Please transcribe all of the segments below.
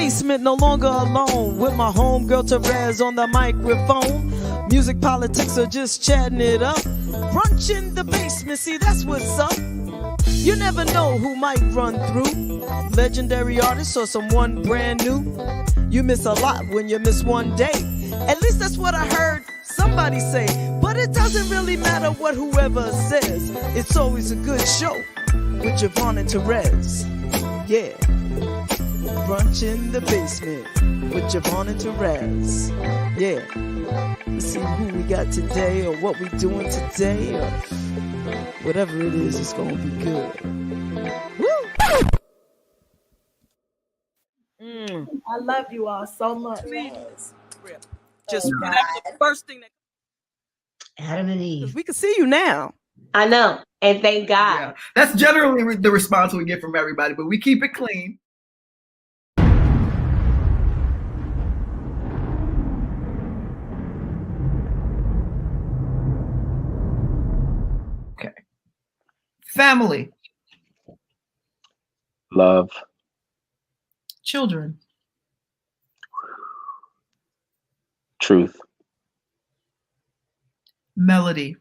basement, no longer alone, with my homegirl Terez on the microphone. Music, politics, or just chatting it up. Brunch in the basement, see that's what's up. You never know who might run through. Legendary artist or someone brand new. You miss a lot when you miss one day. At least that's what I heard somebody say. But it doesn't really matter what whoever says. It's always a good show with JaVonne and Terez. Yeah. Brunch in the basement with JaVonne and Terez. Yeah. Let's see who we got today or what we doing today or whatever it is, it's gonna be good. Woo! I love you all so much. Just the first thing that Adam and Eve. we can see you now. I know, and thank God. Yeah, that's generally the response we get from everybody, but we keep it clean. Okay. Family. Love. Children. Truth. Melody.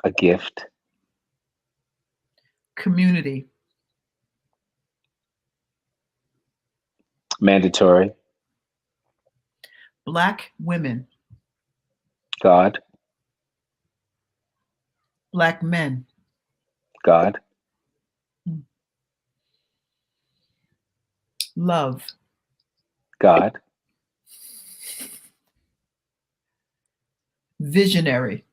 A gift. Community. Mandatory. Black women. God. Black men. God. Love. God. Visionary.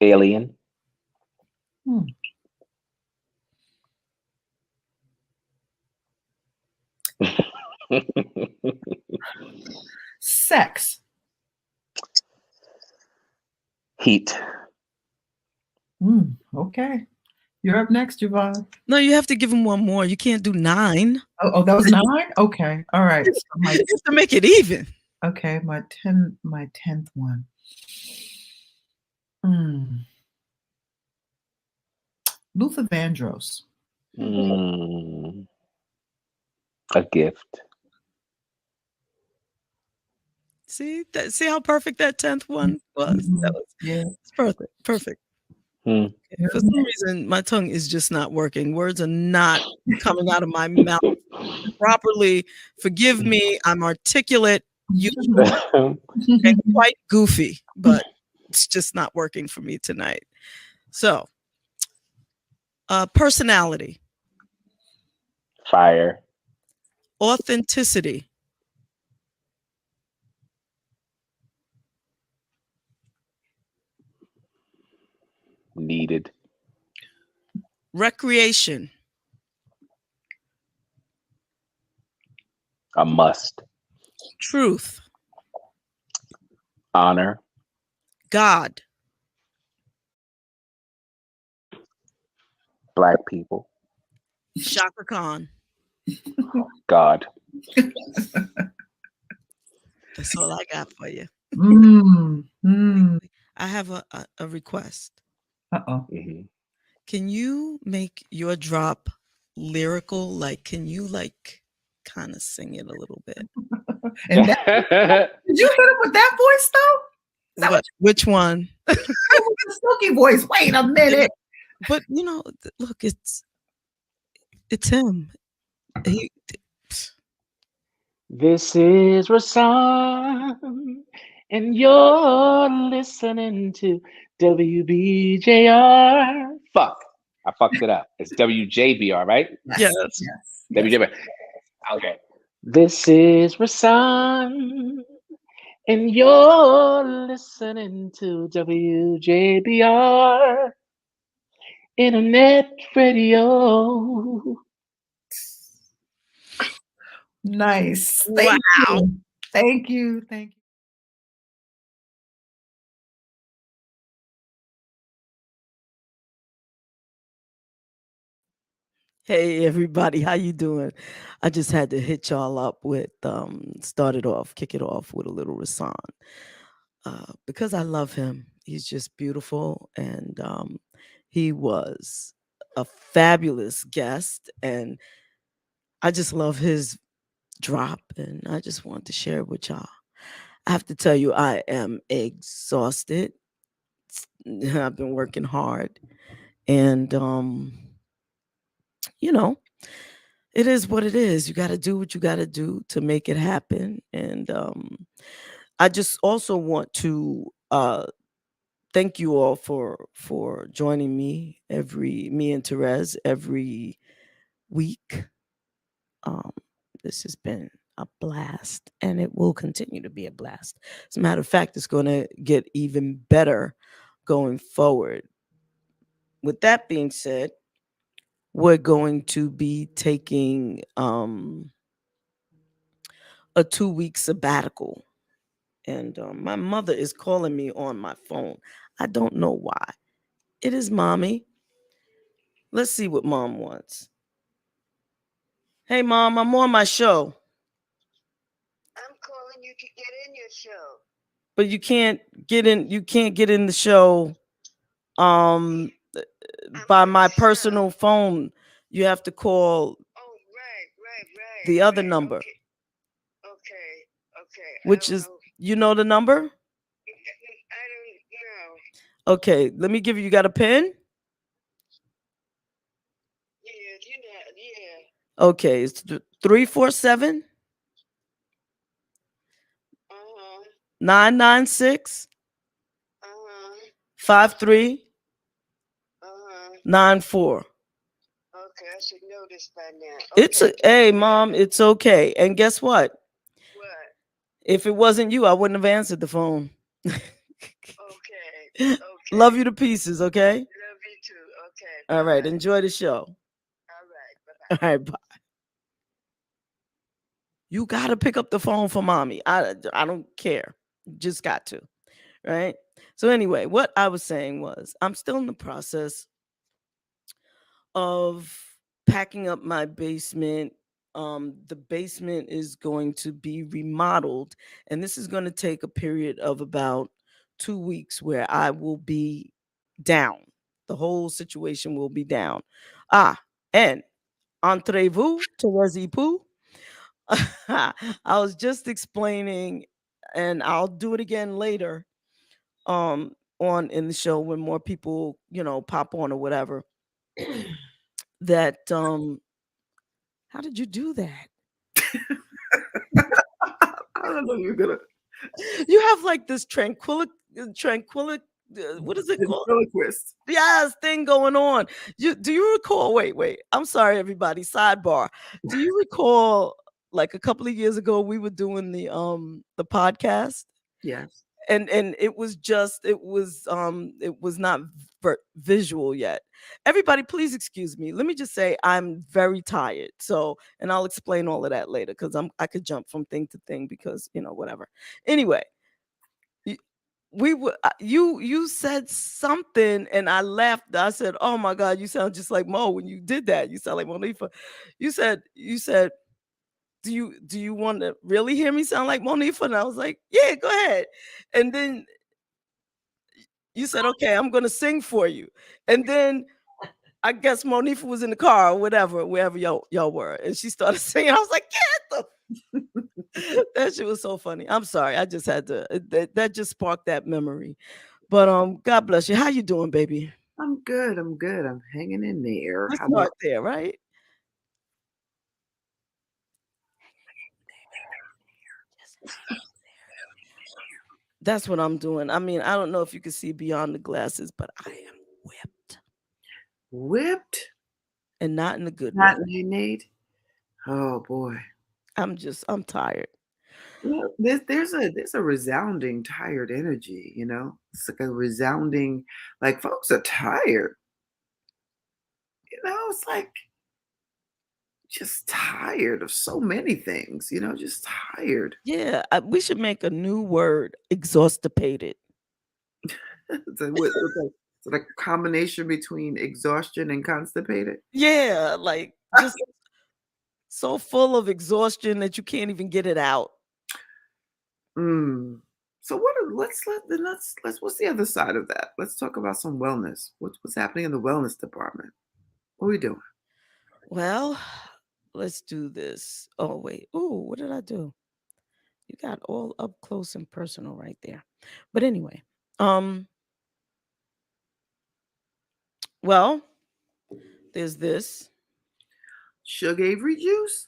Alien. Sex. Heat. Okay. You're up next, JaVonne. No, you have to give him one more. You can't do 9. Oh, that was 9? Okay. All right. You have to make it even. Okay, my 10th one. Luther Vandross. A gift. See how perfect that 10th one was? That was it's perfect. Perfect. Okay, for some reason, my tongue is just not working. Words are not coming out of my mouth properly. Forgive me. I'm articulate, and quite goofy, but it's just not working for me tonight. So, personality. Fire. Authenticity. Needed. Recreation. A must. Truth. Honor. God. Black people. Shaka Khan. God. That's all I got for you. I have a request. Can you make your drop lyrical? Like, can you kind of sing it a little bit? And did you hit him with that voice though? Which one? With the silky voice. Wait a minute. But look, it's him. This is Rasan, and you're listening to WBJR. Fuck, I fucked it up. It's WJBR, right? Yes. WJBR. Okay. This is Rasan, and you're listening to WJBR Internet Radio. Nice. Wow. Thank you. Hey everybody, how you doing? I just had to hit y'all up with kick it off with a little Rasan. Because I love him He's just beautiful, and he was a fabulous guest, and I just love his drop, and I just want to share it with y'all. I have to tell you, I am exhausted. I've been working hard, and you know, it is what it is. You got to do what you got to do to make it happen. And I just also want to thank you all for joining me and Terez every week. This has been a blast, and it will continue to be a blast. As a matter of fact, it's going to get even better going forward. With that being said, we're going to be taking a 2-week sabbatical. And my mother is calling me on my phone. I don't know why. It is mommy. Let's see what mom wants. Hey, mom, I'm on my show. I'm calling you to get in your show. But you can't get in the show by my personal phone. You have to call right. the other number. Okay. Which is, you know the number? I don't know. Okay, let me give you got a pen? Yeah. Okay, it's 347 996 5394. Okay, I should know this by now. Okay. Hey, mom, it's okay. And guess what? What? If it wasn't you, I wouldn't have answered the phone. Okay. Love you to pieces, okay? Love you too. Okay. All right, enjoy the show. All right. All right, bye. You got to pick up the phone for mommy. I don't care. Just got to, right? So anyway, what I was saying was I'm still in the process of packing up my basement. The basement is going to be remodeled, and this is going to take a period of about 2 weeks where I will be down. The whole situation will be down. And entrez-vous, Terez Poo. I was just explaining, and I'll do it again later on in the show when more people, pop on or whatever. That how did you do that? I don't know. You're gonna. You have like this tranquil. What is it called? Ventriloquist. Yes, thing going on. Do you recall? Wait. I'm sorry, everybody. Sidebar. Do you recall? Like a couple of years ago, we were doing the podcast. Yes. And it was not visual yet. Everybody, please excuse me. Let me just say I'm very tired. So, and I'll explain all of that later because I could jump from thing to thing because whatever. Anyway, you said something and I laughed. I said, "Oh my God, you sound just like Mo when you did that. You sound like Monifa." You said. Do you want to really hear me sound like Monifa? And I was like, yeah, go ahead. And then you said, okay, I'm going to sing for you. And then I guess Monifa was in the car or whatever, wherever y'all were. And she started singing. I was like, yeah, that shit was so funny. I'm sorry. I just had to, that just sparked that memory. But God bless you. How you doing, baby? I'm good. I'm hanging in there. Let's start there, right? That's what I'm doing. I mean, I don't know if you can see beyond the glasses, but I am whipped. Whipped? And not in a good way. Not Nate. Oh boy. I'm tired. There's a resounding tired energy, It's like a resounding, like folks are tired. It's like just tired of so many things, just tired. Yeah, we should make a new word, exhaustipated. It's like a combination between exhaustion and constipated. Yeah, like just so full of exhaustion that you can't even get it out. So what? Let's. What's the other side of that? Let's talk about some wellness. What's happening in the wellness department? What are we doing? Well, let's do this. Oh, wait. Oh, what did I do? You got all up close and personal right there. But anyway, well, there's this. Sugar Avery juice.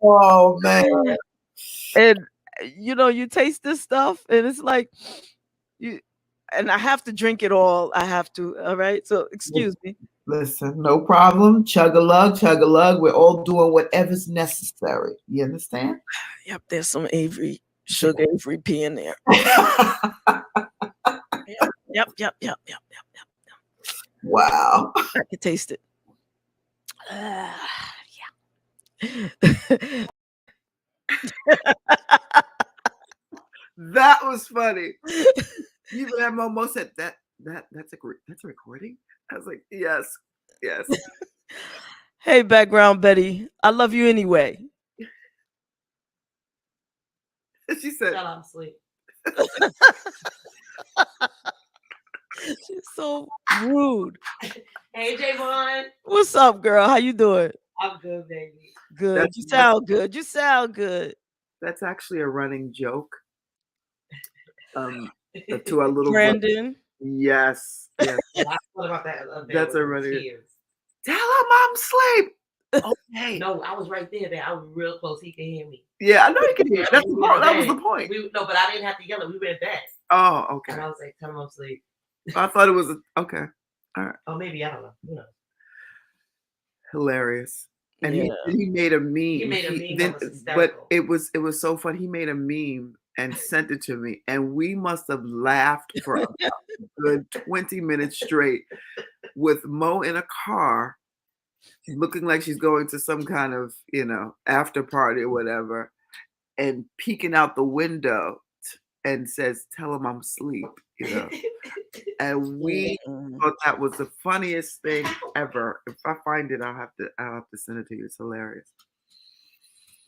Oh man. And you taste this stuff and it's like you and I have to drink it all. I have to. All right. So excuse me. Listen, no problem. Chug a lug, chug a lug. We're all doing whatever's necessary. You understand? Yep, there's some sugar Avery pee in there. Yep. Wow. I can taste it. Yeah. That was funny. Even that Momo said that's a recording. I was like, yes. Hey, background Betty, I love you anyway. She said, I'm asleep. She's so rude. Hey, JaVonne. What's up, girl? How you doing? I'm good, baby. Good. You sound good. You sound good. That's actually a running joke. To our little Brandon. Yes. I thought about that. That's a running. Tell him I'm asleep. Okay. No, I was right there. I was real close. He can hear me. Yeah, I know he can hear. That was the point. No, but I didn't have to yell it. We went back. Oh, okay. And I was like, tell him I'm asleep. I thought it was okay. All right. Oh, maybe I don't know. Who knows? Hilarious. And he made a meme. He made a meme. But it was so fun. He made a meme and sent it to me, and we must have laughed for about a good 20 minutes straight with Mo in a car, looking like she's going to some kind of after party or whatever, and peeking out the window and says, "Tell him I'm asleep," And we thought that was the funniest thing ever. If I find it, I'll have to send it to you. It's hilarious.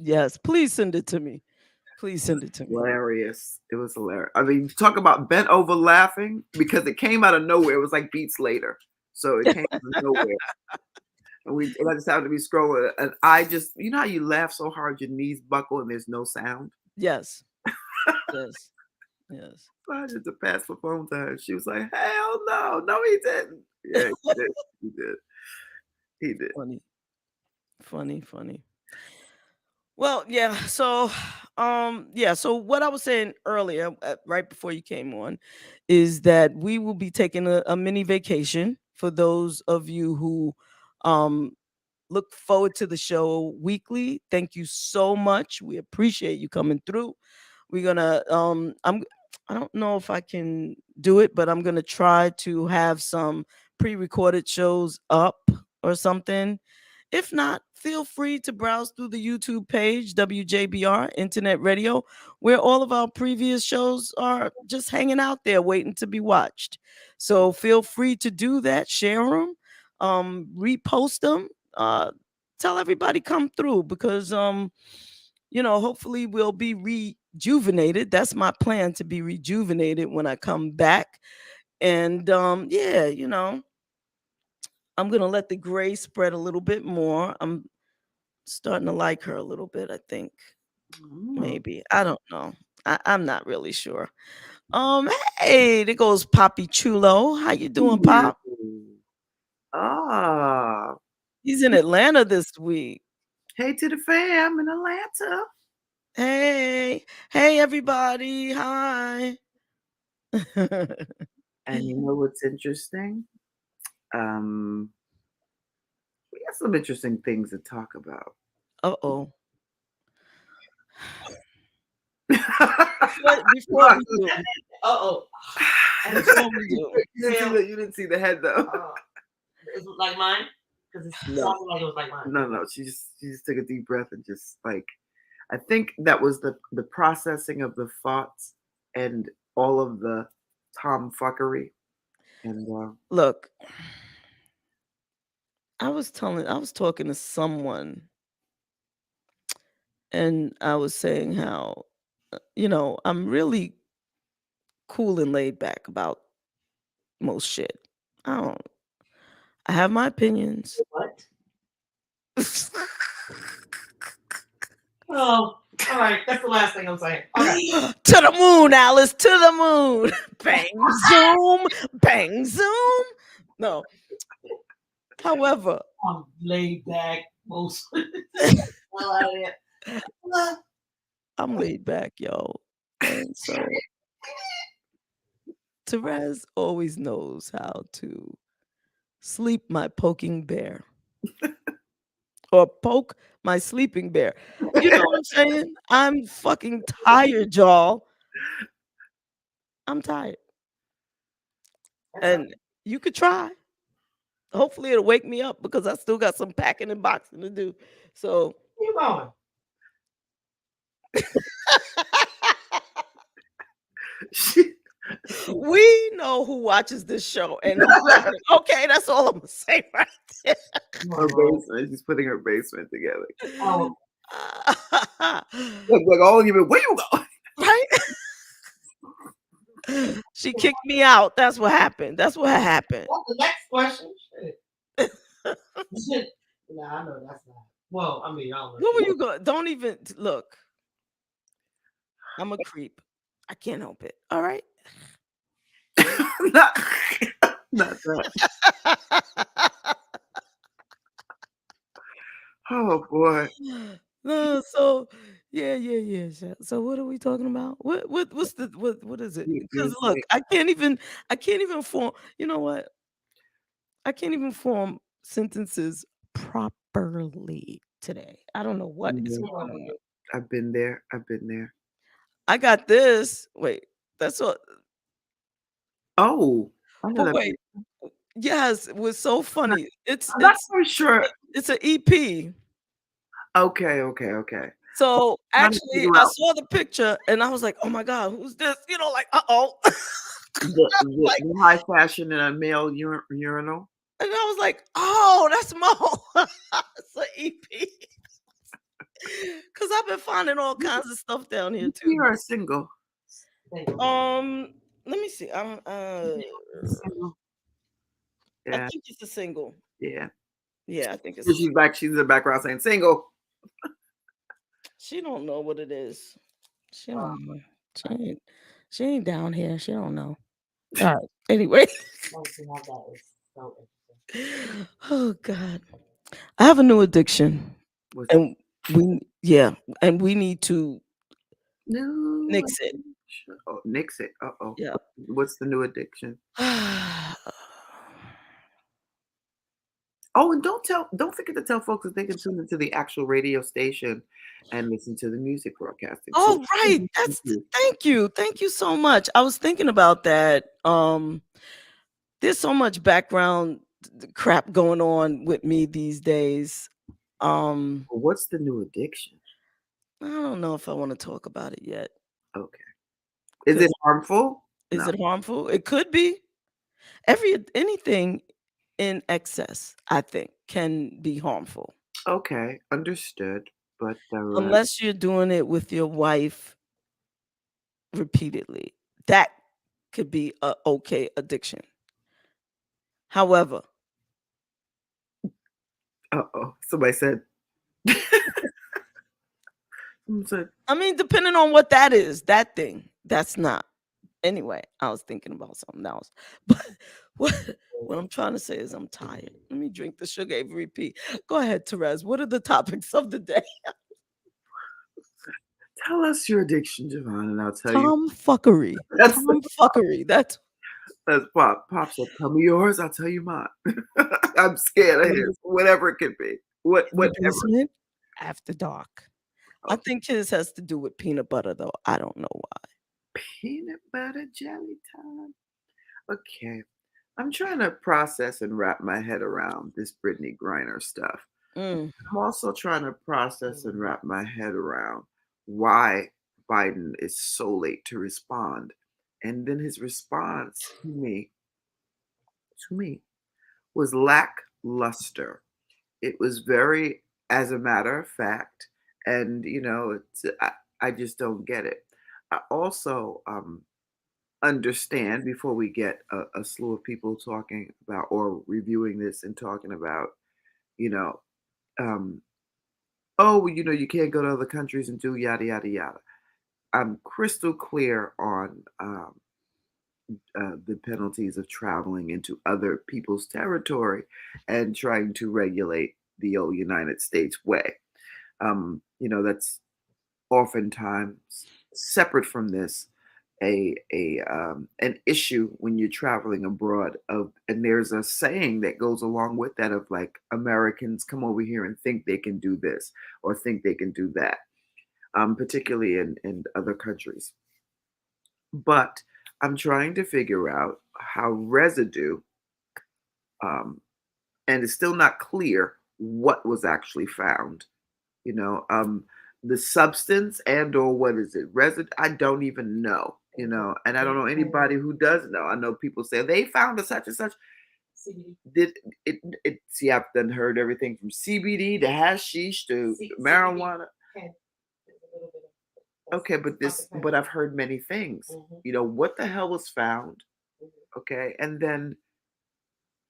Yes, please send it to me. Please send it to me. Hilarious. It was hilarious. I mean, talk about bent over laughing because it came out of nowhere. It was like beats later. So it came out of nowhere. And I just happened to be scrolling. And I just, how you laugh so hard your knees buckle and there's no sound? Yes. Yes. I had to pass the phone to her. She was like, hell no. No, he didn't. Yeah, he did. Funny. Well, yeah. So, so what I was saying earlier, right before you came on, is that we will be taking a mini vacation for those of you who look forward to the show weekly. Thank you so much. We appreciate you coming through. We're gonna I don't know if I can do it, but I'm gonna try to have some pre-recorded shows up or something. If not, feel free to browse through the YouTube page, WJBR Internet Radio, where all of our previous shows are just hanging out there waiting to be watched. So feel free to do that, share them, repost them, tell everybody come through because, hopefully we'll be rejuvenated. That's my plan, to be rejuvenated when I come back. And I'm going to let the gray spread a little bit more. I'm starting to like her a little bit, I think. Maybe. I don't know. I'm not really sure. Hey, there goes Poppy Chulo. How you doing, Pop? He's in Atlanta this week. Hey to the fam in Atlanta. Hey everybody. Hi. And you know what's interesting? We got some interesting things to talk about. Uh-oh. Before we do. Uh-oh. You didn't see the head though. Is it like mine? Because it sounded like it was like mine. No. She just took a deep breath and just I think that was the processing of the thoughts and all of the tomfuckery. And look, I was talking to someone, and I was saying how, I'm really cool and laid back about most shit. I have my opinions. What? Oh, all right. That's the last thing I'm saying. Okay. To the moon, Alice, to the moon. Bang, zoom, bang, zoom. No. However, I'm laid back most. Well, out of there. I'm laid back, yo. And so Terez always knows how to sleep my poking bear. Or poke my sleeping bear. You know what I'm saying? I'm fucking tired, y'all. I'm tired. And you could try. Hopefully it'll wake me up because I still got some packing and boxing to do. So Where you going? we know who watches this show. And okay, that's all I'm gonna say right there. Her basement. She's putting her basement together. Oh, Like all of you, where you going? Right? She kicked me out. That's what happened. That's what happened. what's the next question? Shit. Nah, I know that's not. Well, I mean, I don't know. What were you going? Don't even look. I'm a creep. I can't help it. All right. not that. Oh boy. No, so yeah. So what are we talking about? What is it? Because look, I can't even form. You know what? I can't even form sentences properly today. I don't know what is going on. I've been there. I got this. Wait, that's what. Oh, I know But that. wait, yes, it was so funny. I'm not so sure. It's an EP. Okay. So trying to actually, figure I out. saw the picture and I was like, "Oh my god, who's this?" You know, like, "Uh-oh." The high fashion in a male urinal. And I was like, "Oh, that's Mo." It's an EP. Because I've been finding all kinds of stuff down here too. You are single. Let me see. Single. I Yeah. think it's a single. Yeah. Yeah, I think it's. She's in the background saying single. She don't know what it is. She don't know. She ain't down here. She don't know. All right. Anyway. Oh God. I have a new addiction. And we need to nix it. Oh, nix it. Uh-oh. Yeah. What's the new addiction? Oh, and don't forget to tell folks that they can tune into the actual radio station and listen to the music broadcasting. Oh, right. Thank you. Thank you so much. I was thinking about that. There's so much background crap going on with me these days. What's the new addiction? I don't know if I want to talk about it yet. Okay. Is it harmful? Is it harmful? It could be. Anything in excess, I think, can be harmful. Okay, understood. But unless you're doing it with your wife repeatedly, that could be a okay addiction. However, somebody said. I mean, depending on what that is, that thing, that's not. Anyway, I was thinking about something else. But what I'm trying to say is I'm tired. Let me drink the sugar Avery P. Go ahead, Terez. What are the topics of the day? Tell us your addiction, JaVonne, and I'll tell you. Tomfuckery. Tomfuckery. That's Pop. Pop said, "Tell me yours. I'll tell you mine." I'm scared of his. Whatever it could be. Whatever. After dark. I think his has to do with peanut butter, though. I don't know why. Peanut butter jelly time. Okay. I'm trying to process and wrap my head around this Brittany Griner stuff. I'm also trying to process and wrap my head around why Biden is so late to respond. And then his response to me was lackluster. It was very, as a matter of fact, and I just don't get it. I also understand before we get a slew of people talking about or reviewing this and talking about, you know, um, oh, well, you can't go to other countries and do yada yada yada. I'm crystal clear on the penalties of traveling into other people's territory and trying to regulate the old United States way. That's oftentimes separate from this an issue when you're traveling abroad. And there's a saying that goes along with that of like, Americans come over here and think they can do this or think they can do that, particularly in other countries. But I'm trying to figure out how residue, and it's still not clear what was actually found. The substance and or what is it? Residue? I don't even know. And I don't know anybody who does know. I know people say they found a such and such. Did it? See, I've done heard everything from CBD to hashish to marijuana. Okay, but I've heard many things. What the hell was found? Okay, and then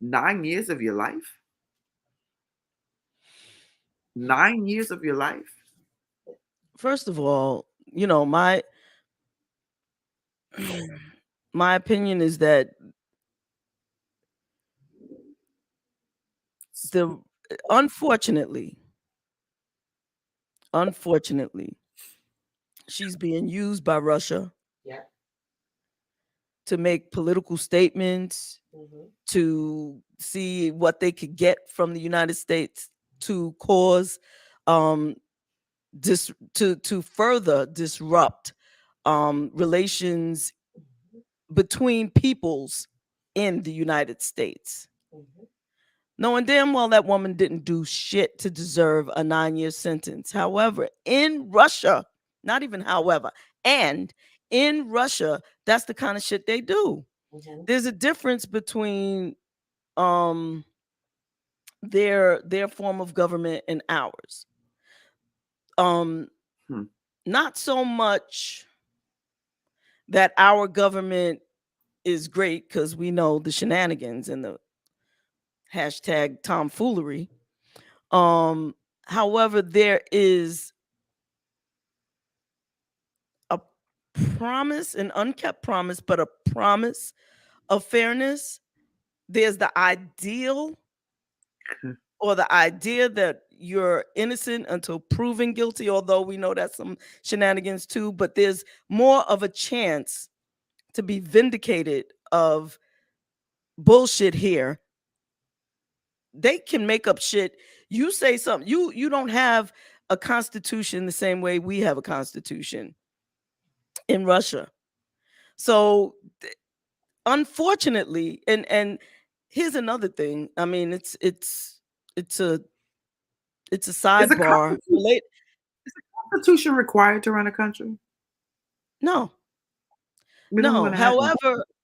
9 years of your life. 9 years of your life. First of all, my opinion is that unfortunately, she's being used by Russia to make political statements, to see what they could get from the United States to cause to further disrupt relations between peoples in the United States. Knowing damn well that woman didn't do shit to deserve a 9-year sentence. However, in Russia, not even however, and in Russia, that's the kind of shit they do. There's a difference between their form of government and ours. Not so much that our government is great because we know the shenanigans and the hashtag tomfoolery. However, there is a promise, an unkept promise, but a promise of fairness. There's the ideal or the idea that you're innocent until proven guilty, although we know that's some shenanigans too, but there's more of a chance to be vindicated of bullshit here. They can make up shit. You say something, you don't have a constitution the same way we have a constitution in Russia. So unfortunately, and here's another thing. I mean, it's a sidebar. Is the Constitution required to run a country? No. No.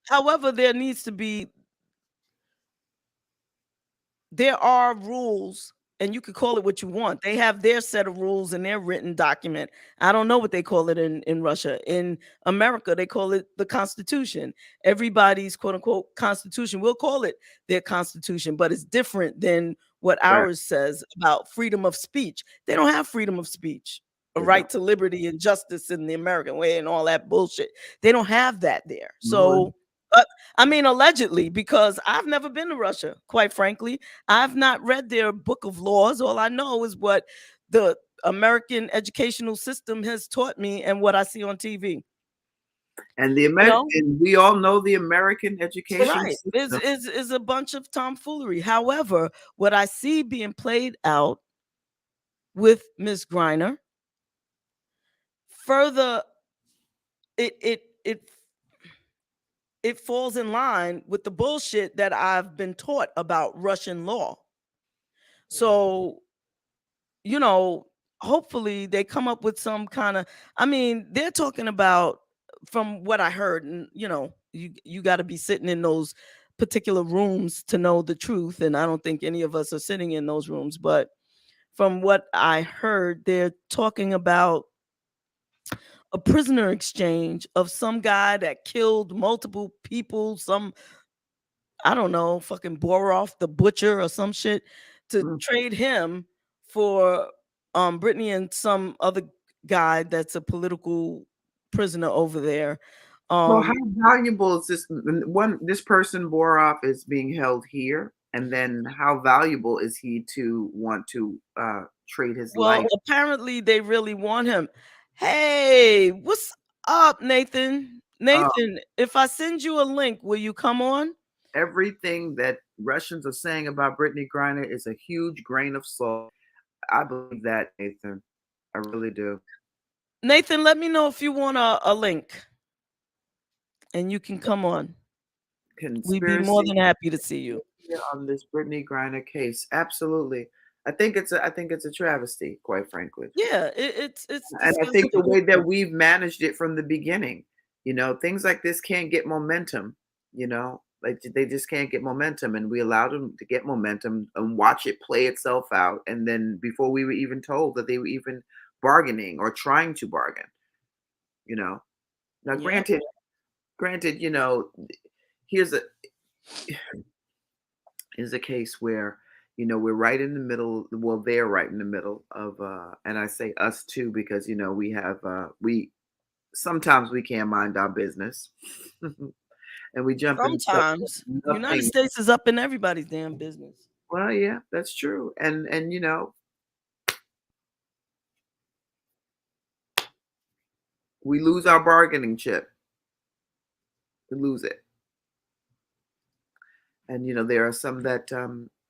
However, there needs to be. There are rules, and you could call it what you want. They have their set of rules in their written document. I don't know what they call it in Russia. In America, they call it the Constitution. Everybody's quote unquote Constitution, we'll call it their Constitution, but it's different than what ours says about freedom of speech. They don't have freedom of speech, a right to liberty and justice in the American way and all that bullshit. They don't have that there. So I mean, allegedly, because I've never been to Russia, quite frankly. I've not read their book of laws. All I know is what the American educational system has taught me and what I see on TV. And we all know the American education system is a bunch of tomfoolery. However, what I see being played out with Ms. Griner, further, it falls in line with the bullshit that I've been taught about Russian law. So, hopefully they come up with some kind of, I mean, they're talking about, from what I heard, and you got to be sitting in those particular rooms to know the truth. And I don't think any of us are sitting in those rooms, but from what I heard, they're talking about a prisoner exchange of some guy that killed multiple people, some, I don't know, fucking Boroff the butcher or some shit, to Mm. trade him for Brittany and some other guy that's a political prisoner over there. Well, how valuable is this? This person Boroff is being held here, and then how valuable is he to want to trade his Well, life? apparently they really want him. Hey, what's up, Nathan? Nathan, if I send you a link, will you come on? Everything that Russians are saying about Brittany Griner is a huge grain of salt. I believe that, Nathan. I really do. Nathan, let me know if you want a link and you can come on. We'd be more Conspiracy than happy to see you. on this Brittany Griner case. Absolutely. I think it's a travesty, quite frankly. Yeah, it's And I think the disgusting. way that we've managed it from the beginning, things like this can't get momentum, like they just can't get momentum. And we allowed them to get momentum and watch it play itself out. And then before we were even told that they were even bargaining or trying to bargain, Now, Yeah. granted, here's a case where we're right in the middle. Well, they're right in the middle of and I say us too because we have we sometimes we can't mind our business and we jump in stuff that Sometimes United nothing. States is up in everybody's damn business. Well, yeah, that's true. And we lose our bargaining chip. We lose it. And there are some that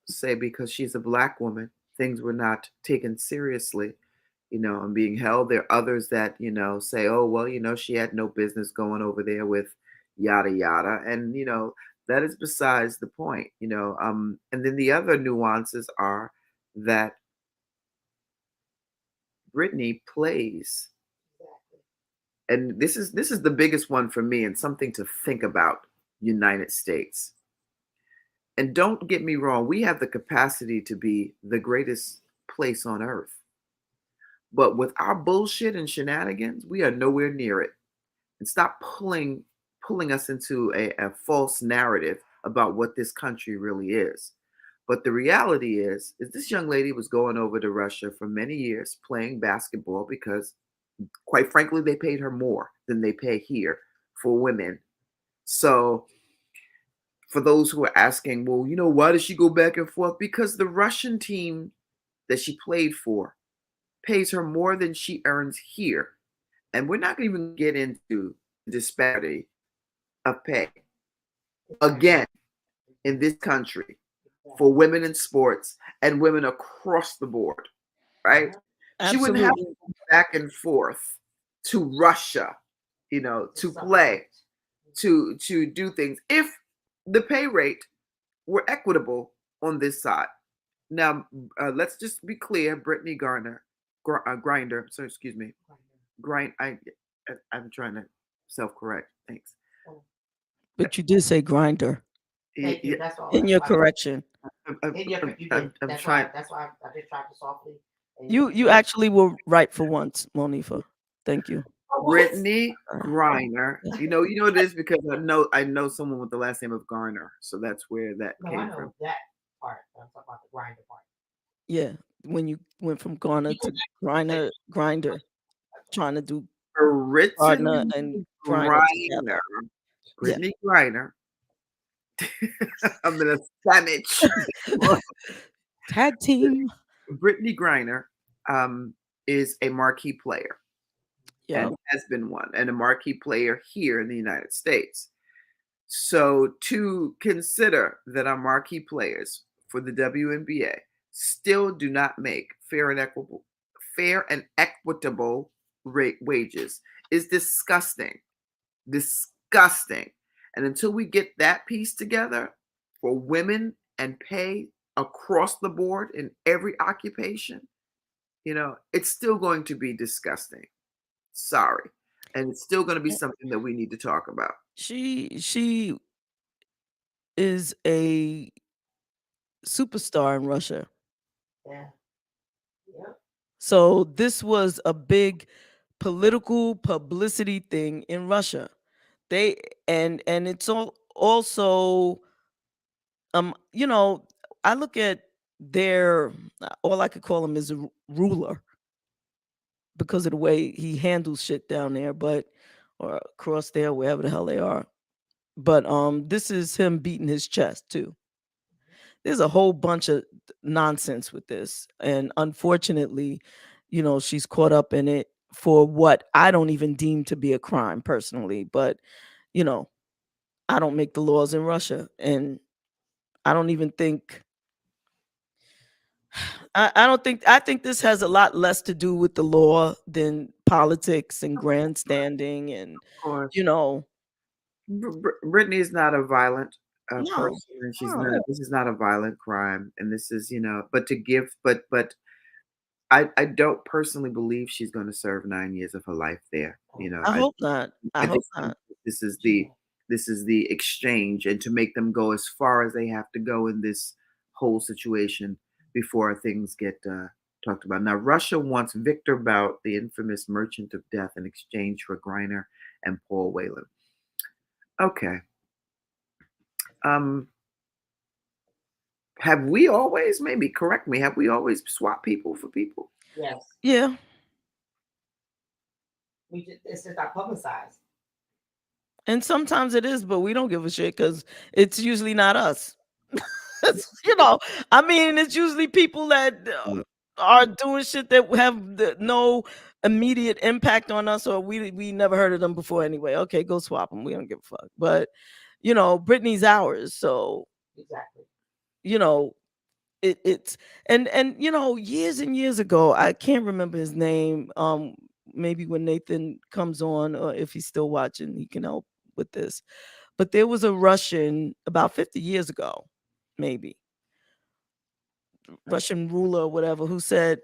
say because she's a black woman, things were not taken seriously, and being held. There are others that say, oh well, she had no business going over there with yada yada, and that is besides the point, And then the other nuances are that Brittany plays, and this is the biggest one for me, and something to think about. United States. And don't get me wrong, we have the capacity to be the greatest place on earth. But with our bullshit and shenanigans, we are nowhere near it. And stop pulling us into a false narrative about what this country really is. But the reality is this young lady was going over to Russia for many years playing basketball because, quite frankly, they paid her more than they pay here for women. So for those who are asking, well, why does she go back and forth? Because the Russian team that she played for pays her more than she earns here. And we're not going to even get into the disparity of pay again in this country for women in sports and women across the board, right? She wouldn't have to go back and forth to Russia, to play, to do things if the pay rate were equitable on this side. Now, let's just be clear: Brittany Grinder. So excuse me, I'm trying to self-correct. Thanks. But you did say grinder Thank you. That's all. in your correction. You did. That's why I did try to softly. You actually were right for once, Monifa. Thank you. Brittany Griner. You know it is because I know someone with the last name of Garner, so that's where that No, I came know from. that part. I'm talking about the grinder part. Yeah, when you went from Garner to grinder, trying to do Gardner and Griner together. Brittany Griner. I'm gonna sandwich. Tag team. Brittany Griner is a marquee player. Yeah. And has been one, and a marquee player here in the United States. So to consider that our marquee players for the WNBA still do not make fair and equitable wages is disgusting. Disgusting. And until we get that piece together for women and pay across the board in every occupation, it's still going to be disgusting. Sorry. And it's still going to be something that we need to talk about. She is a superstar in Russia. Yeah. Yep. So this was a big political publicity thing in Russia. They and it's also you know, I look at their all I could call him is a ruler because of the way he handles shit down there, but or across there, wherever the hell they are. But this is him beating his chest too. There's a whole bunch of nonsense with this, and unfortunately, she's caught up in it for what I don't even deem to be a crime personally. But you know, I don't make the laws in Russia, and I don't even think I don't think I think this has a lot less to do with the law than politics and grandstanding and Of course. you know Brittany is not a violent no person, and she's no not. This is not a violent crime, and this is, But to give, but I don't personally believe she's going to serve 9 years of her life there. I hope not. I I hope just think not. this is the exchange, and to make them go as far as they have to go in this whole situation before things get talked about. Now, Russia wants Victor Bout, the infamous merchant of death, in exchange for Griner and Paul Whelan. Okay. Have we always, maybe correct me, have we always swapped people for people? Yes. Yeah. It's just not publicized. And sometimes it is, but we don't give a shit because it's usually not us. I mean, it's usually people that are doing shit that have no immediate impact on us, or we never heard of them before anyway. Okay, go swap them. We don't give a fuck. But Britney's ours, so Exactly. It's and years and years ago, I can't remember his name. Maybe when Nathan comes on, or if he's still watching, he can help with this. But there was a Russian about 50 years ago, maybe Russian ruler or whatever, who said,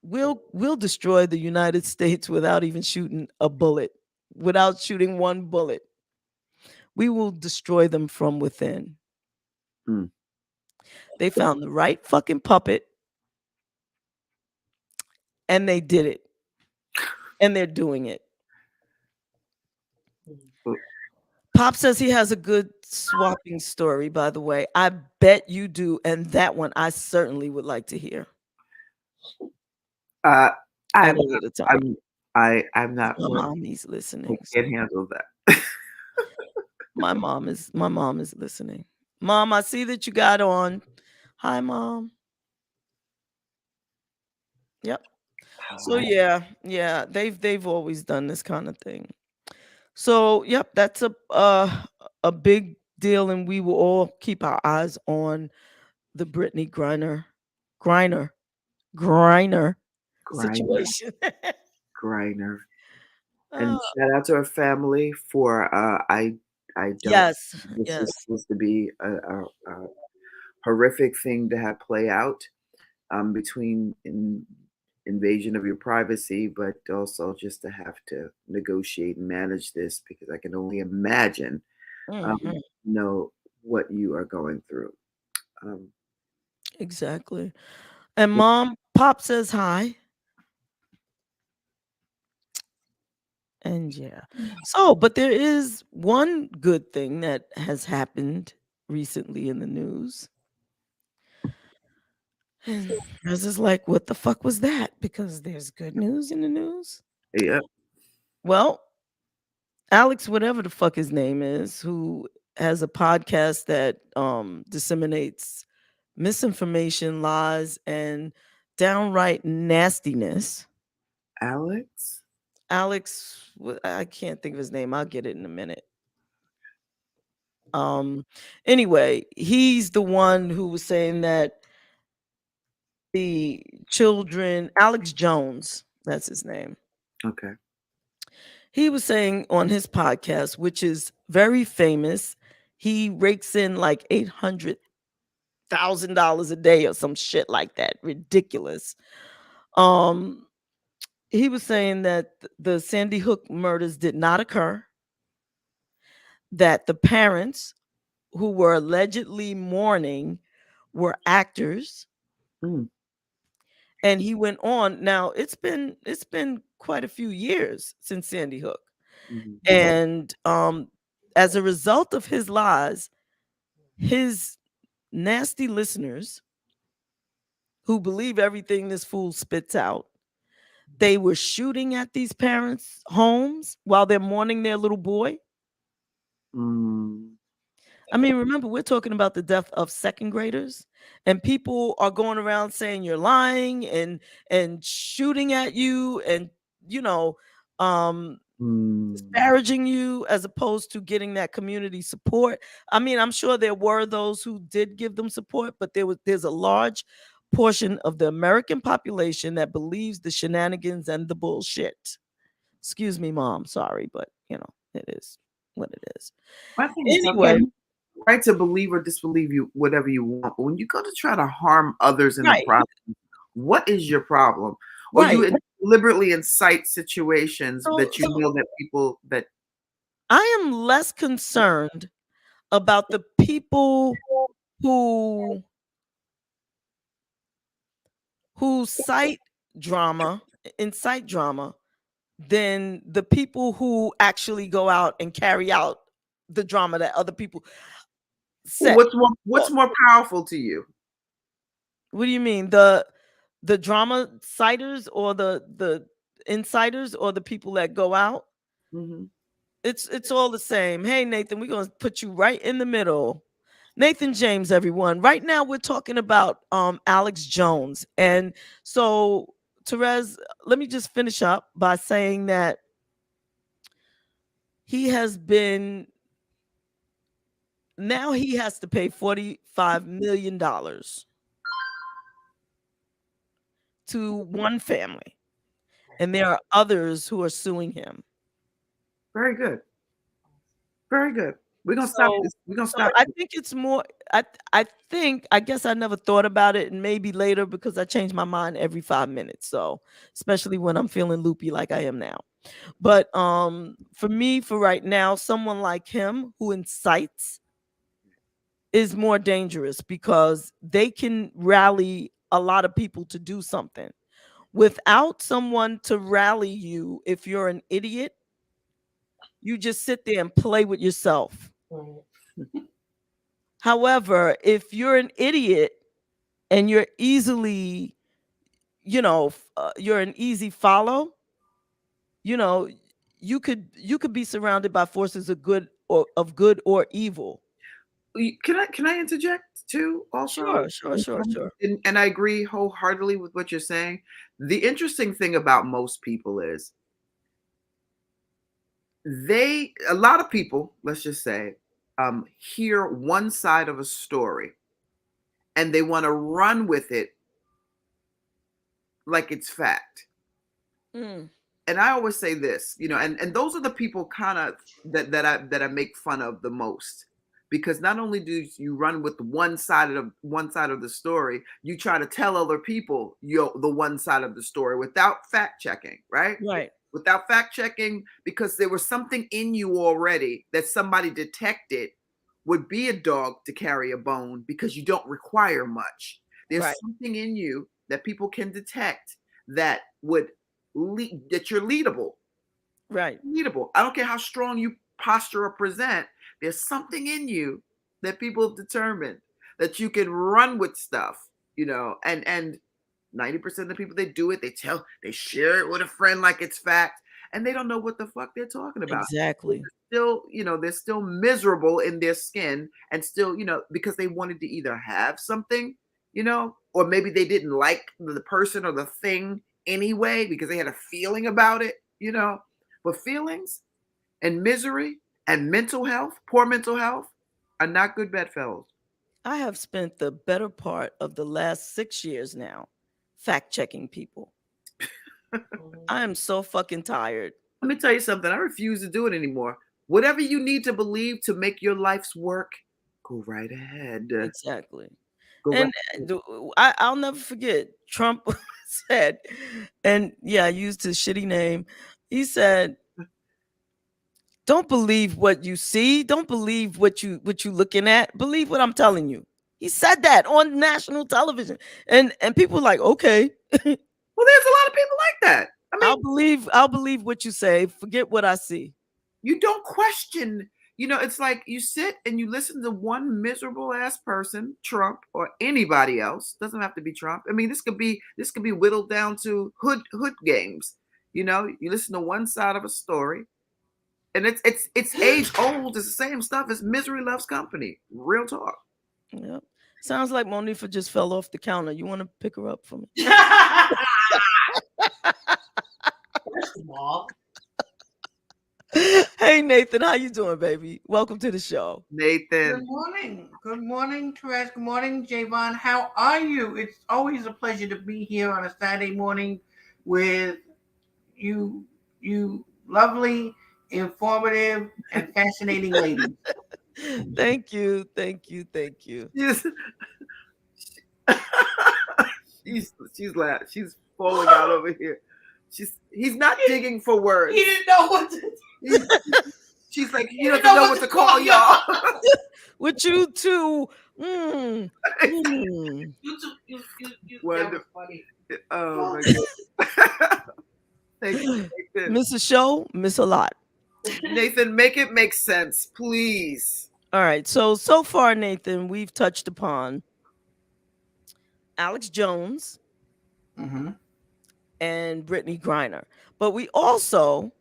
"We'll destroy the United States without even shooting a bullet, without shooting one bullet. We will destroy them from within." Hmm. They found the right fucking puppet, and they did it, and they're doing it. Pop says he has a good swapping story, by the way. I bet you do, and that one I certainly would like to hear. I'm At a later time. I'm not. My mommy's listening. I can't handle that. My mom is listening. Mom, I see that you got on. Hi, Mom. Yep. So yeah, they've always done this kind of thing. So yep, that's a big deal, and we will all keep our eyes on the Brittany Griner situation. Griner. And shout out to her family for I don't. Yes, This yes. is supposed to be a horrific thing to have play out between invasion of your privacy, but also just to have to negotiate and manage this, because I can only imagine what you are going through. Exactly. And Mom, Pop says hi. And yeah. So, but there is one good thing that has happened recently in the news. And I was just like, what the fuck was that? Because there's good news in the news. Yeah. Well, Alex, whatever the fuck his name is, who has a podcast that disseminates misinformation, lies, and downright nastiness. Alex, I can't think of his name. I'll get it in a minute. Anyway, he's the one who was saying that the children, Alex Jones, that's his name. Okay. He was saying on his podcast, which is very famous, he rakes in like $800,000 a day or some shit like that. Ridiculous. He was saying that the Sandy Hook murders did not occur, that the parents who were allegedly mourning were actors. And he went on. Now it's been quite a few years since Sandy Hook. Mhm. And as a result of his lies, his nasty listeners who believe everything this fool spits out, they were shooting at these parents' homes while they're mourning their little boy. Mm. I mean, remember, we're talking about the death of second graders, and people are going around saying you're lying and shooting at you, and disparaging you, as opposed to getting that community support. I mean, I'm sure there were those who did give them support, but there's a large portion of the American population that believes the shenanigans and the bullshit. Excuse me, Mom. Sorry, but it is what it is. I think it's Anyway, okay, right, to believe or disbelieve you whatever you want. But when you go to try to harm others in the right, process, what is your problem? Or right. you deliberately incite situations So, that you know that people that I am less concerned about the people who incite drama than the people who actually go out and carry out the drama that other people set. what's more powerful to you? What do you mean? The drama citers, or the insiders, or the people that go out? Mm-hmm. It's all the same. Hey, Nathan, we're going to put you right in the middle. Nathan James, everyone. Right now we're talking about Alex Jones. And so, Terez, let me just finish up by saying that he has to pay $45 million to one family. And there are others who are suing him. Very good. Very good. We're gonna stop this. We're gonna stop. I think it's more. I guess I never thought about it, and maybe later, because I change my mind every 5 minutes. So especially when I'm feeling loopy like I am now. But for me, for right now, someone like him who incites is more dangerous, because they can rally a lot of people to do something. Without someone to rally you, if you're an idiot, you just sit there and play with yourself. However, if you're an idiot and you're easily, you're an easy follow, you could be surrounded by forces of good or evil. Can I interject too? Also, Sure. and I agree wholeheartedly with what you're saying. The interesting thing about most people is a lot of people, let's just say, hear one side of a story and they want to run with it like it's fact. Mm. And I always say this, and those are the people kind of that I make fun of the most, because not only do you run with one side of the story, you try to tell other people the one side of the story without fact checking, right? Right. Without fact checking, because there was something in you already that somebody detected would be a dog to carry a bone, because you don't require much. There's Right. something in you that people can detect that that you're leadable. Right. Leadable. I don't care how strong you posture or present. There's something in you that people have determined that you can run with stuff, and 90% of the people that do it, they share it with a friend like it's fact, and they don't know what the fuck they're talking about. Exactly. They're still miserable in their skin, and still, because they wanted to either have something, or maybe they didn't like the person or the thing anyway, because they had a feeling about it, But feelings and misery and poor mental health, are not good bedfellows. I have spent the better part of the last 6 years now fact checking people. I am so fucking tired. Let me tell you something. I refuse to do it anymore. Whatever you need to believe to make your life's work, go right ahead. Exactly. Go And I'll never forget, Trump said, and yeah, I used his shitty name. He said, "Don't believe what you see. Don't believe what you looking at. Believe what I'm telling you." He said that on national television, and people were like, okay. Well, there's a lot of people like that. I mean, I'll believe what you say. Forget what I see. you don't question. It's like you sit and you listen to one miserable ass person, Trump or anybody else. Doesn't have to be Trump. I mean, this could be whittled down to hood games. You listen to one side of a story, and it's age old. It's the same stuff as misery loves company. Real talk. Yep. Sounds like Monifa just fell off the counter. You want to pick her up for me? First of all, Hey Nathan, how you doing, baby? Welcome to the show. Nathan. Good morning. Good morning, Terez. Good morning, JaVonne. How are you? It's always a pleasure to be here on a Saturday morning with you lovely, informative, and fascinating ladies. Thank you. Yes. she's laughing. She's falling out over here. He's not digging for words. He didn't know what to She's like, he doesn't know what to call y'all. With you two. you that was funny. Oh my God. Thank you, Nathan. Miss a show, miss a lot. Nathan, make it make sense, please. All right. So far, Nathan, we've touched upon Alex Jones and Brittany Griner. But we also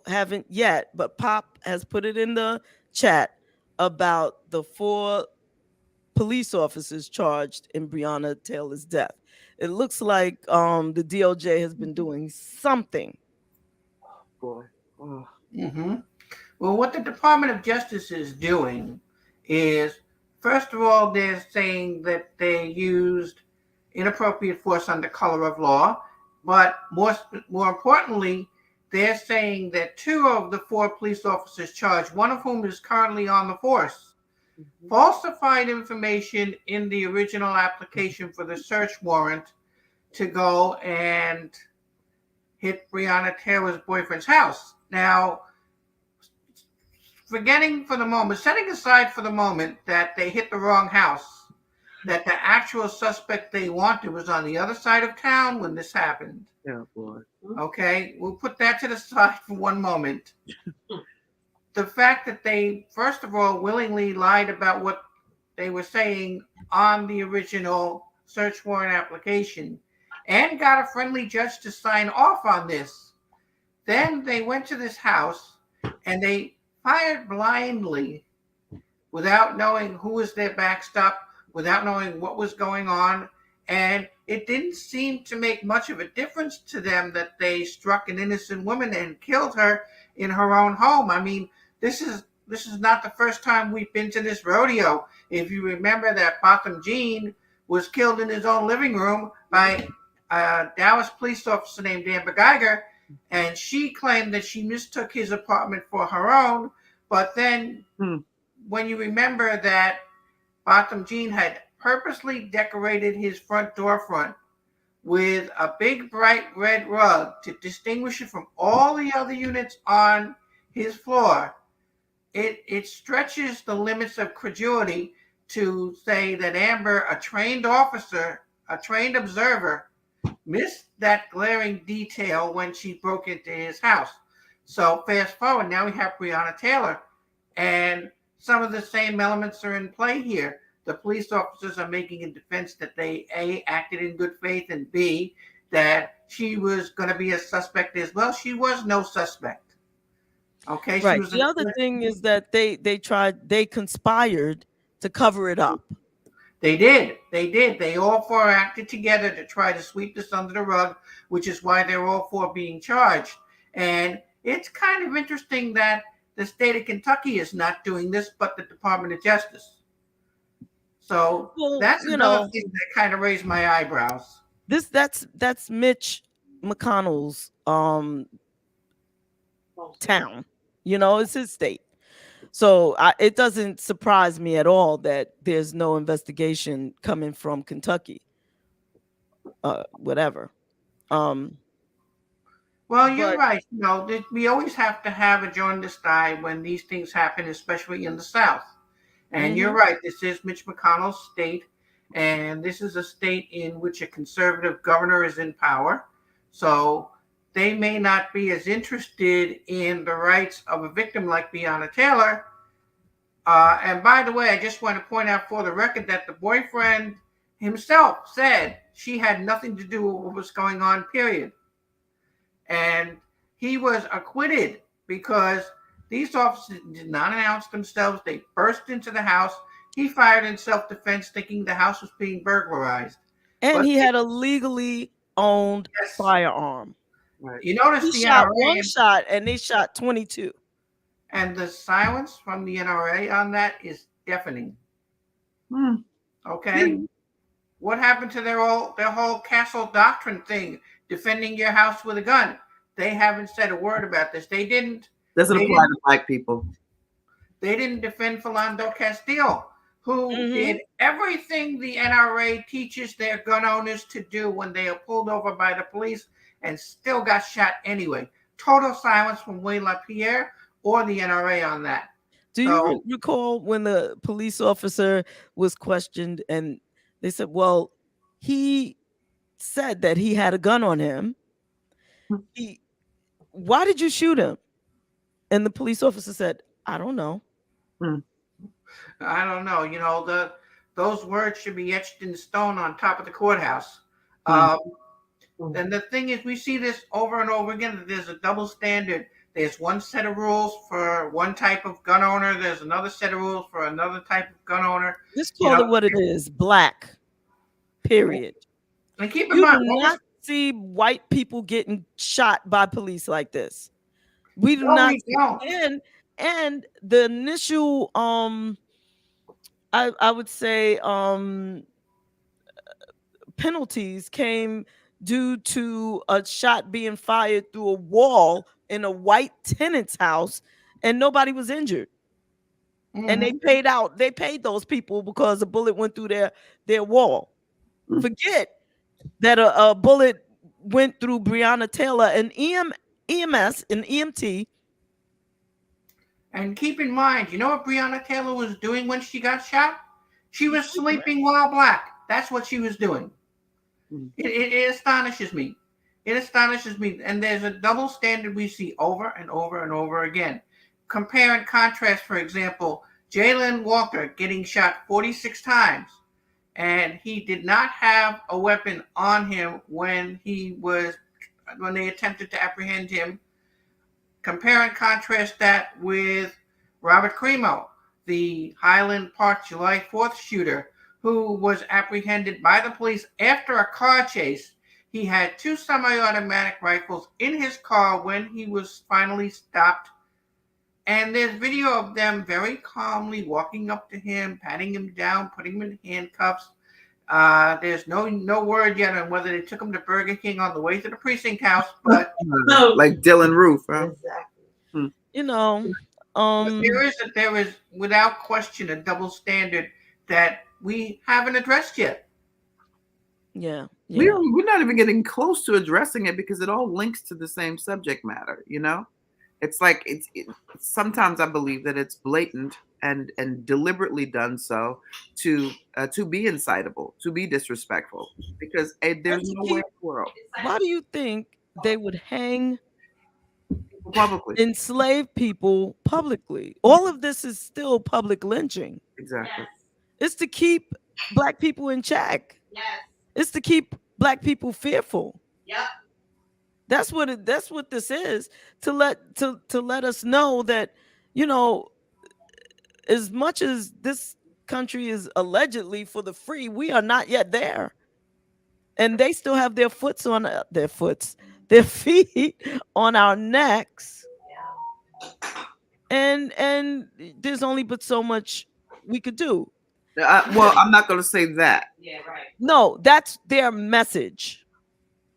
haven't yet, but Pop has put it in the chat about the 4 police officers charged in Breonna Taylor's death. It looks like the DOJ has been doing something. Boy. Oh. Well, what the Department of Justice is doing is, first of all, they're saying that they used inappropriate force under color of law, but more importantly, they're saying that 2 of the 4 police officers charged, one of whom is currently on the force, falsified information in the original application for the search warrant to go and hit Breonna Taylor's boyfriend's house. Now, setting aside for the moment that they hit the wrong house, that the actual suspect they wanted was on the other side of town when this happened. Yeah, boy. Okay, we'll put that to the side for one moment. The fact that they, first of all, willingly lied about what they were saying on the original search warrant application and got a friendly judge to sign off on this. Then they went to this house and they fired blindly without knowing who was their backstop, without knowing what was going on. And it didn't seem to make much of a difference to them that they struck an innocent woman and killed her in her own home. I mean, this is not the first time we've been to this rodeo. If you remember that Botham Jean was killed in his own living room by a Dallas police officer named Amber Geiger, and she claimed that she mistook his apartment for her own. But then when you remember that Botham Jean had purposely decorated his front door front with a big bright red rug to distinguish it from all the other units on his floor, it stretches the limits of credulity to say that Amber, a trained officer, a trained observer, missed that glaring detail when she broke into his house. So fast forward, now we have Breonna Taylor, and some of the same elements are in play here. The police officers are making a defense that they, A, acted in good faith, and B, that she was going to be a suspect as well. She was no suspect. Okay. Right. The other thing is that they conspired to cover it up. They did. They all 4 acted together to try to sweep this under the rug, which is why they're all 4 being charged. And it's kind of interesting that the state of Kentucky is not doing this, but the Department of Justice. So that's another thing that kind of raised my eyebrows. That's Mitch McConnell's town. It's his state. So it doesn't surprise me at all that there's no investigation coming from Kentucky. Whatever. Well, you're right. We always have to have a jaundiced eye when these things happen, especially in the South. And you're right. This is Mitch McConnell's state, and this is a state in which a conservative governor is in power. So they may not be as interested in the rights of a victim like Breonna Taylor. And by the way, I just want to point out for the record that the boyfriend himself said she had nothing to do with what was going on, period. And he was acquitted because these officers did not announce themselves. They burst into the house. He fired in self-defense thinking the house was being burglarized. And But he had a legally owned firearm. Right. You notice He the shot NRA one shot and they shot 22. and the silence from the NRA on that is deafening. Okay. What happened to their whole castle doctrine thing, defending your house with a gun? They haven't said a word about this. They didn't. Doesn't apply to black people. They didn't defend Philando Castile, who did everything the NRA teaches their gun owners to do when they are pulled over by the police and still got shot anyway. Total silence from Wayne LaPierre or the NRA on that. Do you recall when the police officer was questioned and they said, well, he said that he had a gun on him. Why did you shoot him? And the police officer said, I don't know. I don't know. You know, those words should be etched in stone on top of the courthouse. And the thing is, we see this over and over again, that there's a double standard. There's one set of rules for one type of gun owner. There's another set of rules for another type of gun owner. Just call it what it is. Black. Period. And keep in You mind, do not see white people getting shot by police like this. We do No, not. we don't. And the initial, I would say, penalties came due to a shot being fired through a wall in a white tenant's house, and nobody was injured. And they paid those people because a bullet went through their wall. Forget that a bullet went through Breonna Taylor, an EMS, an EMT. And keep in mind, you know what Breonna Taylor was doing when she got shot? She was sleeping while black. That's what she was doing. It astonishes me. It astonishes me. And there's a double standard we see over and over and over again. Compare and contrast, for example, Jalen Walker getting shot 46 times. And he did not have a weapon on him when they attempted to apprehend him. Compare and contrast that with Robert Crimo, the Highland Park July 4th shooter, who was apprehended by the police after a car chase. He had 2 semi-automatic rifles in his car when he was finally stopped. And there's video of them very calmly walking up to him, patting him down, putting him in handcuffs. There's no word yet on whether they took him to Burger King on the way to the precinct house, but like Dylan Roof, huh? Exactly. You know, there is without question a double standard that we haven't addressed yet. Yeah. We're not even getting close to addressing it because it all links to the same subject matter. You know, it's like sometimes I believe that it's blatant and deliberately done so to be incitable, to be disrespectful, because there's no way in the world. Why do you think they would hang publicly, enslave people publicly? All of this is still public lynching. Exactly. Yes. It's to keep black people in check. Yes. It's to keep black people fearful. Yep. That's what this is, to let us know that, you know, as much as this country is allegedly for the free, we are not yet there. And they still have their feet on our necks. And there's only but so much we could do. Well, I'm not going to say that. Yeah, right. No, that's their message.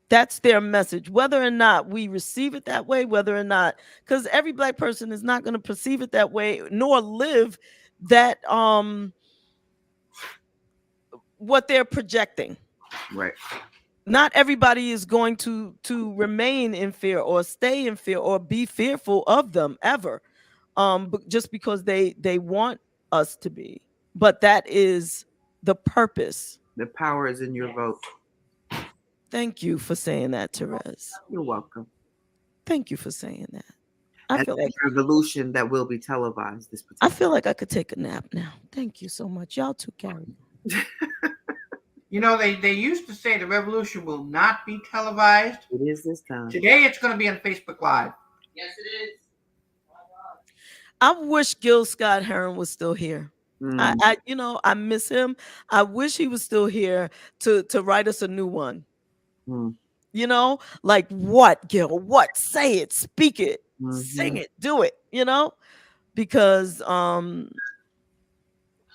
That's their message. Whether or not we receive it that way, whether or not, because every black person is not going to perceive it that way, nor live that what they're projecting. Right. Not everybody is going to remain in fear or stay in fear or be fearful of them ever, but just because they want us to be. But that is the purpose. The power is in your vote. Thank you for saying that, Terez. You're welcome. Thank you for saying that. I And feel the like revolution that will be televised this I particular. feel like I could take a nap now. Thank you so much. Y'all too, Carrie. You know, they used to say the revolution will not be televised. It is this time. Today it's going to be on Facebook Live. Yes, it is. I wish Gil Scott Heron was still here. Mm. I miss him. I wish he was still here to write us a new one. Mm. Like what, Gil? What? Say it, speak it, sing Mhm. it, do it. Because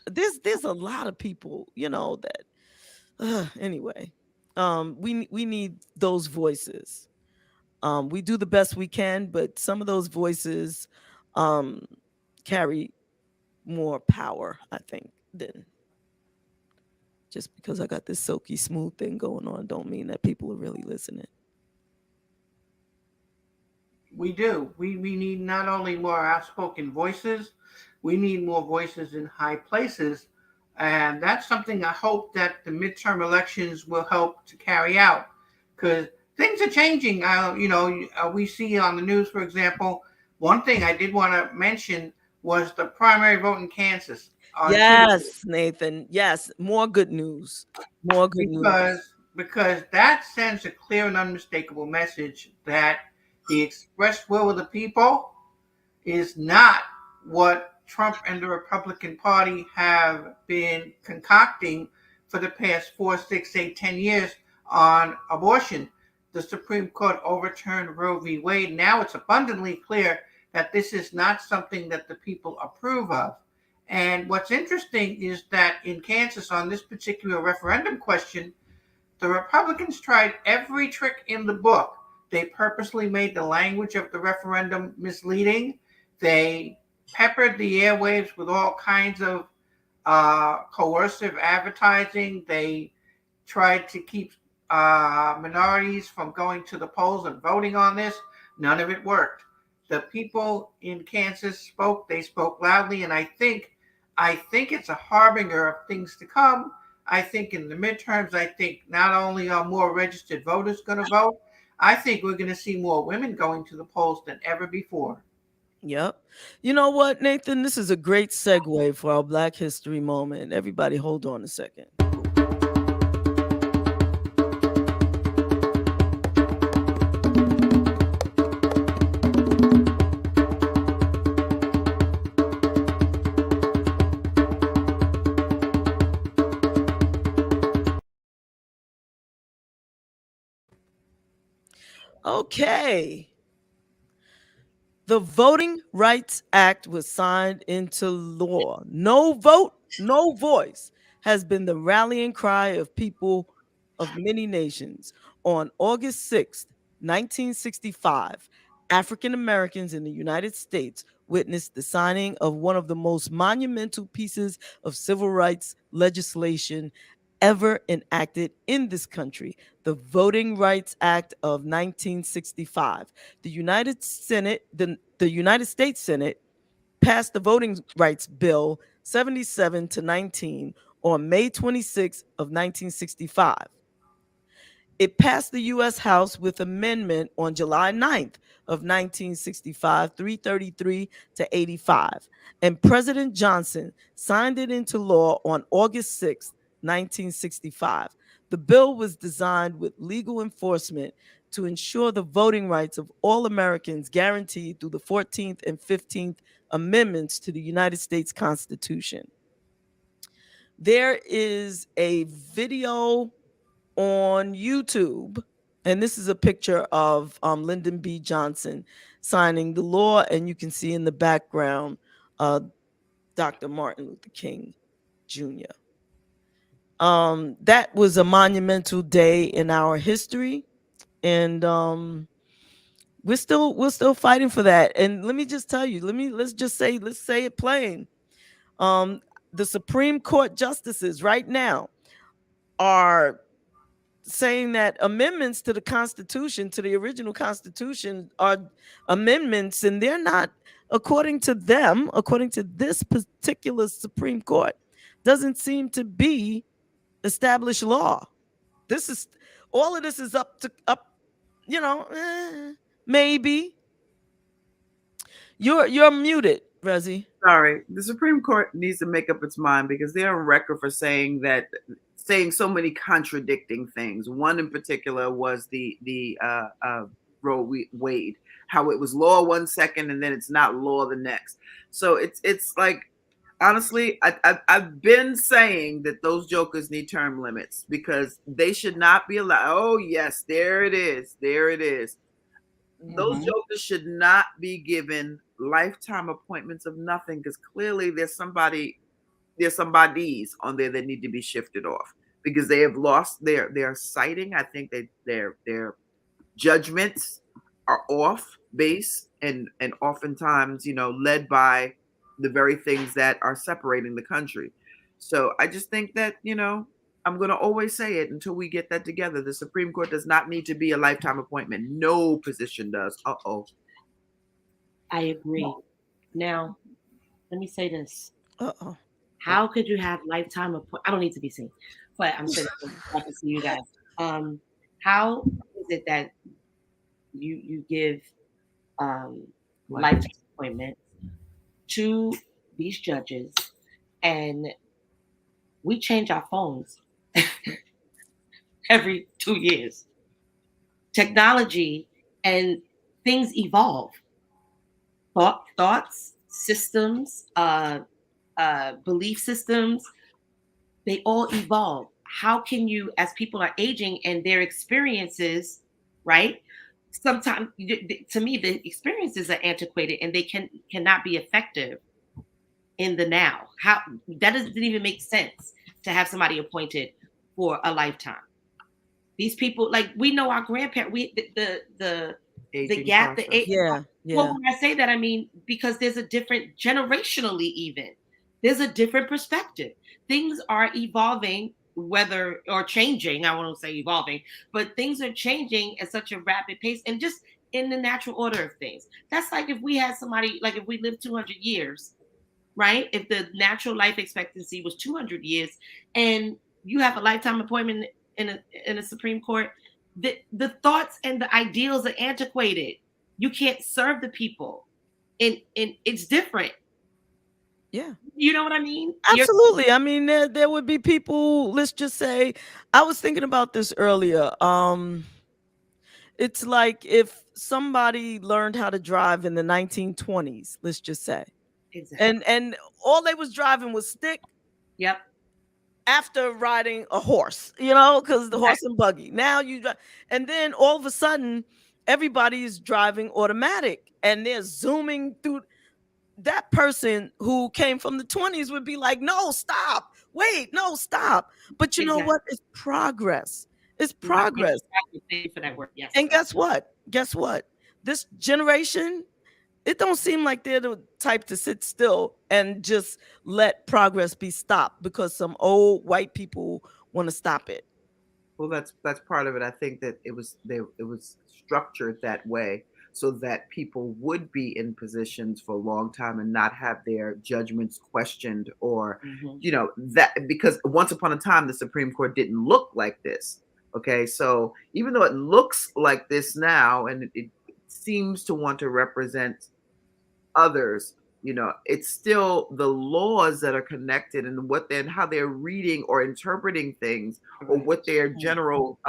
there's a lot of people, that anyway. We need those voices. We do the best we can, but some of those voices carry more power, I think, than just because I got this silky smooth thing going on don't mean that people are really listening. We do. We need not only more outspoken voices, we need more voices in high places. And that's something I hope that the midterm elections will help to carry out, because things are changing. We see on the news, for example, one thing I did want to mention was the primary vote in Kansas on Tuesday. Yes, Nathan. Yes, more good news. More good news. Because that sends a clear and unmistakable message that the expressed will of the people is not what Trump and the Republican Party have been concocting for the past 4, 6, 8, 10 years on abortion. The Supreme Court overturned Roe v. Wade. Now it's abundantly clear that this is not something that the people approve of. And what's interesting is that in Kansas, on this particular referendum question, the Republicans tried every trick in the book. They purposely made the language of the referendum misleading. They peppered the airwaves with all kinds of coercive advertising. They tried to keep minorities from going to the polls and voting on this. None of it worked. The people in Kansas spoke. They spoke loudly, and I think it's a harbinger of things to come. I think in the midterms, I think not only are more registered voters going to vote, I think we're going to see more women going to the polls than ever before. Yep. You know what, Nathan? This is a great segue for our Black History moment. Everybody hold on a second. Okay. The Voting Rights Act was signed into law. No vote, no voice has been the rallying cry of people of many nations. On August 6th, 1965, African Americans in the United States witnessed the signing of one of the most monumental pieces of civil rights legislation ever enacted in this country, the Voting Rights Act of 1965. The United States Senate passed the Voting Rights Bill 77-19 on May 26 of 1965. It passed the U.S. House with amendment on July 9th of 1965, 333 to 85, and President Johnson signed it into law on August 6th, 1965. The bill was designed with legal enforcement to ensure the voting rights of all Americans guaranteed through the 14th and 15th Amendments to the United States Constitution. There is a video on YouTube, and this is a picture of Lyndon B. Johnson signing the law, and you can see in the background Dr. Martin Luther King Jr. That was a monumental day in our history, and we're still fighting for that. And let me just tell you, let's say it plain. The Supreme Court justices right now are saying that amendments to the Constitution, to the original Constitution, are amendments, and they're not, according to them, according to this particular Supreme Court, doesn't seem to be established law. This is all of this is up, Maybe. You're muted, Rezi. Sorry, the Supreme Court needs to make up its mind because they're on record for saying so many contradicting things. One in particular was the Roe Wade, how it was law 1 second and then it's not law the next. So it's like, honestly, I've been saying that those jokers need term limits because they should not be allowed. Oh yes, there it is. Those jokers should not be given lifetime appointments of nothing because clearly there's somebodies on there that need to be shifted off because they have lost their sighting. I think their judgments are off base and oftentimes, led by the very things that are separating the country. So I just think that, I'm going to always say it until we get that together. The Supreme Court does not need to be a lifetime appointment. No position does. I agree. Now, let me say this. How could you have lifetime appointment? I don't need to be seen, but I'm saying I can see you guys. How is it that you give lifetime appointments to these judges and we change our phones every 2 years? Technology and things evolve. Thoughts, systems, belief systems, they all evolve. How can you, as people are aging and their experiences, right? Sometimes, to me, the experiences are antiquated and they cannot be effective in the now. How that doesn't even make sense to have somebody appointed for a lifetime. These people, like, we know our grandparents, the gap, the age. Yeah. Well, when I say that, I mean because there's a different, generationally even, there's a different perspective. Things are evolving, or changing. I won't say evolving, but things are changing at such a rapid pace and just in the natural order of things. That's like if we had somebody, like if we lived 200 years, right? If the natural life expectancy was 200 years and you have a lifetime appointment in a Supreme Court, the thoughts and the ideals are antiquated. You can't serve the people. And it's different. Yeah. You know what I mean? Absolutely. I mean, there would be people, let's just say, I was thinking about this earlier. It's like if somebody learned how to drive in the 1920s, let's just say. Exactly. And all they was driving was stick. Yep. After riding a horse, because the horse and buggy. Now you drive, and then all of a sudden, everybody is driving automatic, and they're zooming through. That person who came from the 20s would be like, "No, stop! Wait, no, stop!" But you know what? It's progress. It's progress. Thank you for that word. Yes. And guess what? This generation, it don't seem like they're the type to sit still and just let progress be stopped because some old white people want to stop it. Well, that's part of it. I think that it was structured that way so that people would be in positions for a long time and not have their judgments questioned or, that because once upon a time, the Supreme Court didn't look like this. Okay. So even though it looks like this now, and it seems to want to represent others, it's still the laws that are connected and how they're reading or interpreting things or what their general,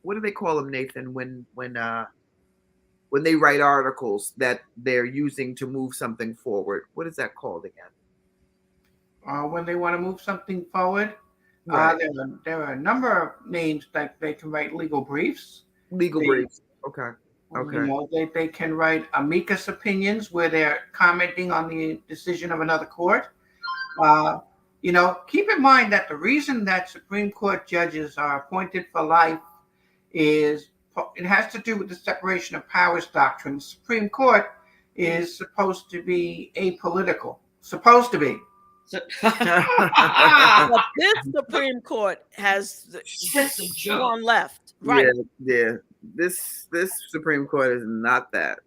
what do they call them, Nathan, when they write articles that they're using to move something forward? What is that called again? When they want to move something forward, right. There are a number of names that they can write legal briefs. Briefs. Okay. They can write amicus opinions where they're commenting on the decision of another court. Keep in mind that the reason that Supreme Court judges are appointed for life is it has to do with the separation of powers doctrine. The Supreme Court is supposed to be apolitical. Supposed to be. But this Supreme Court has gone left. Right. Yeah. This Supreme Court is not that.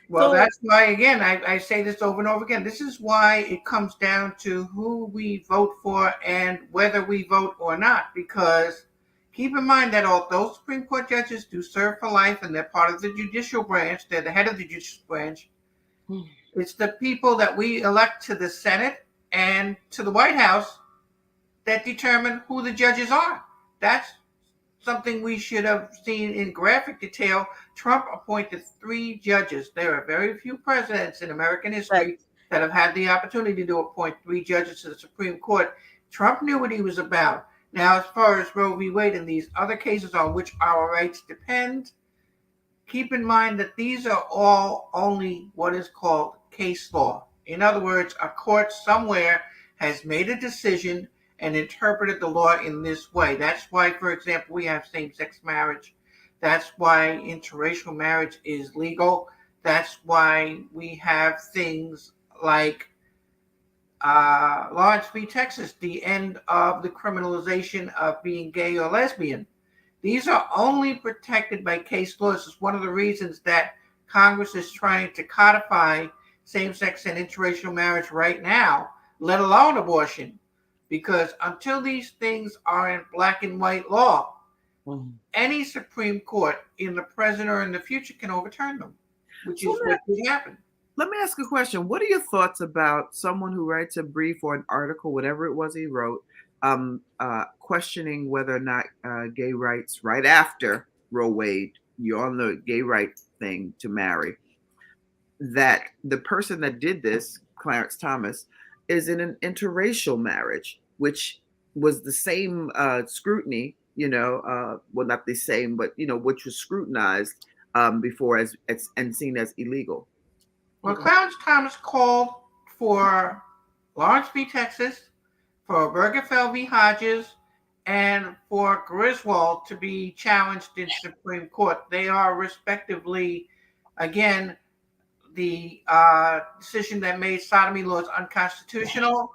Well, that's why, again, I say this over and over again. This is why it comes down to who we vote for and whether we vote or not. Because Keep in mind that although Supreme Court judges do serve for life and they're part of the judicial branch, they're the head of the judicial branch, it's the people that we elect to the Senate and to the White House that determine who the judges are. That's something we should have seen in graphic detail. Trump appointed 3 judges. There are very few presidents in American history that have had the opportunity to appoint 3 judges to the Supreme Court. Trump knew what he was about. Now, as far as Roe v. Wade and these other cases on which our rights depend, keep in mind that these are all only what is called case law. In other words, a court somewhere has made a decision and interpreted the law in this way. That's why, for example, we have same-sex marriage. That's why interracial marriage is legal. That's why we have things like Lawrence v. Texas, the end of the criminalization of being gay or lesbian. These are only protected by case law. This is one of the reasons that Congress is trying to codify same-sex and interracial marriage right now, let alone abortion. Because until these things are in black and white law, any Supreme Court in the present or in the future can overturn them, which is what could happen. Let me ask a question. What are your thoughts about someone who writes a brief or an article, whatever it was he wrote, questioning whether or not gay rights right after Roe Wade, you're on the gay right thing to marry, that the person that did this, Clarence Thomas, is in an interracial marriage, which was the same scrutiny, well, not the same, but, which was scrutinized before as and seen as illegal. Well, Clarence Thomas called for Lawrence v. Texas, for Obergefell v. Hodges, and for Griswold to be challenged in Supreme Court. They are respectively, again, the decision that made sodomy laws unconstitutional.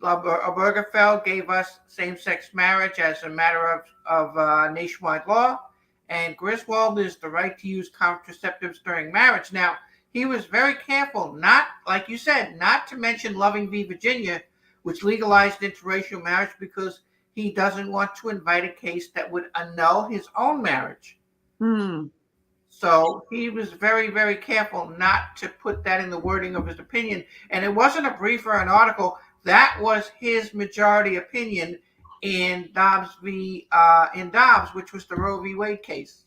Obergefell gave us same-sex marriage as a matter of nationwide law, and Griswold is the right to use contraceptives during marriage. Now, he was very careful, not, like you said, not to mention Loving v. Virginia, which legalized interracial marriage, because he doesn't want to invite a case that would annul his own marriage. So he was very, very careful not to put that in the wording of his opinion. And it wasn't a brief or an article. That was his majority opinion in Dobbs, which was the Roe v. Wade case.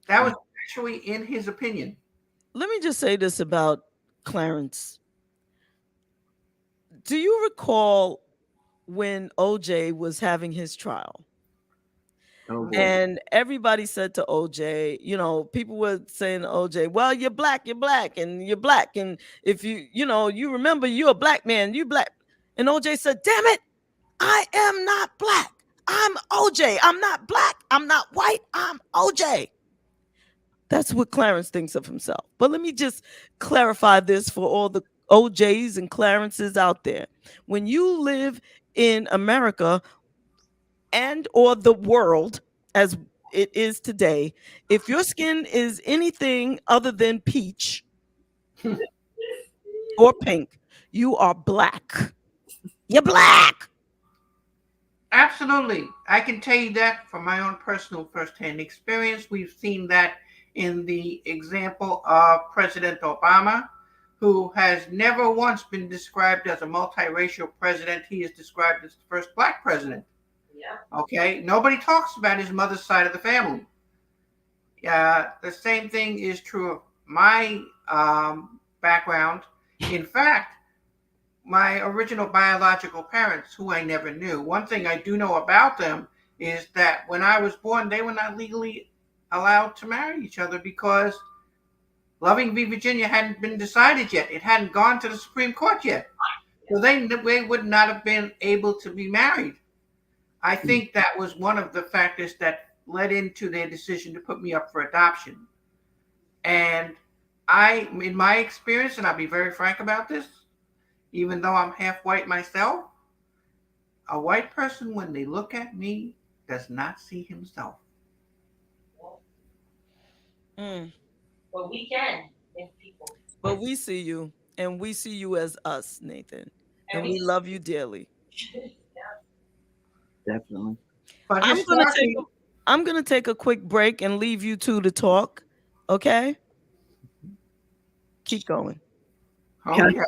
That was actually in his opinion. Let me just say this about Clarence. Do you recall when OJ was having his trial? And everybody said to OJ, people were saying to OJ, well, you're black, and you're black. And if you remember, you're a black man, you black. And OJ said, damn it, I am not black. I'm OJ. I'm not black. I'm not white. I'm OJ. That's what Clarence thinks of himself. But let me just clarify this for all the OJs and Clarences out there. When you live in America and or the world as it is today, if your skin is anything other than peach or pink, you are black. You're black. Absolutely. I can tell you that from my own personal firsthand experience. We've seen that in the example of President Obama, who has never once been described as a multiracial president. He is described as the first black president. Yeah. Okay. Nobody talks about his mother's side of the family. The same thing is true of my background. In fact, my original biological parents, who I never knew, one thing I do know about them is that when I was born, they were not legally allowed to marry each other because Loving v. Virginia hadn't been decided yet. It hadn't gone to the Supreme Court yet. So they would not have been able to be married. I think that was one of the factors that led into their decision to put me up for adoption. And in my experience, and I'll be very frank about this, even though I'm half white myself, a white person, when they look at me, does not see himself. Well, we can, if people. But we see you, and we see you as us, Nathan. And we love you dearly. Definitely. But I'm gonna historically, take a quick break and leave you two to talk. Okay? Keep going. okay.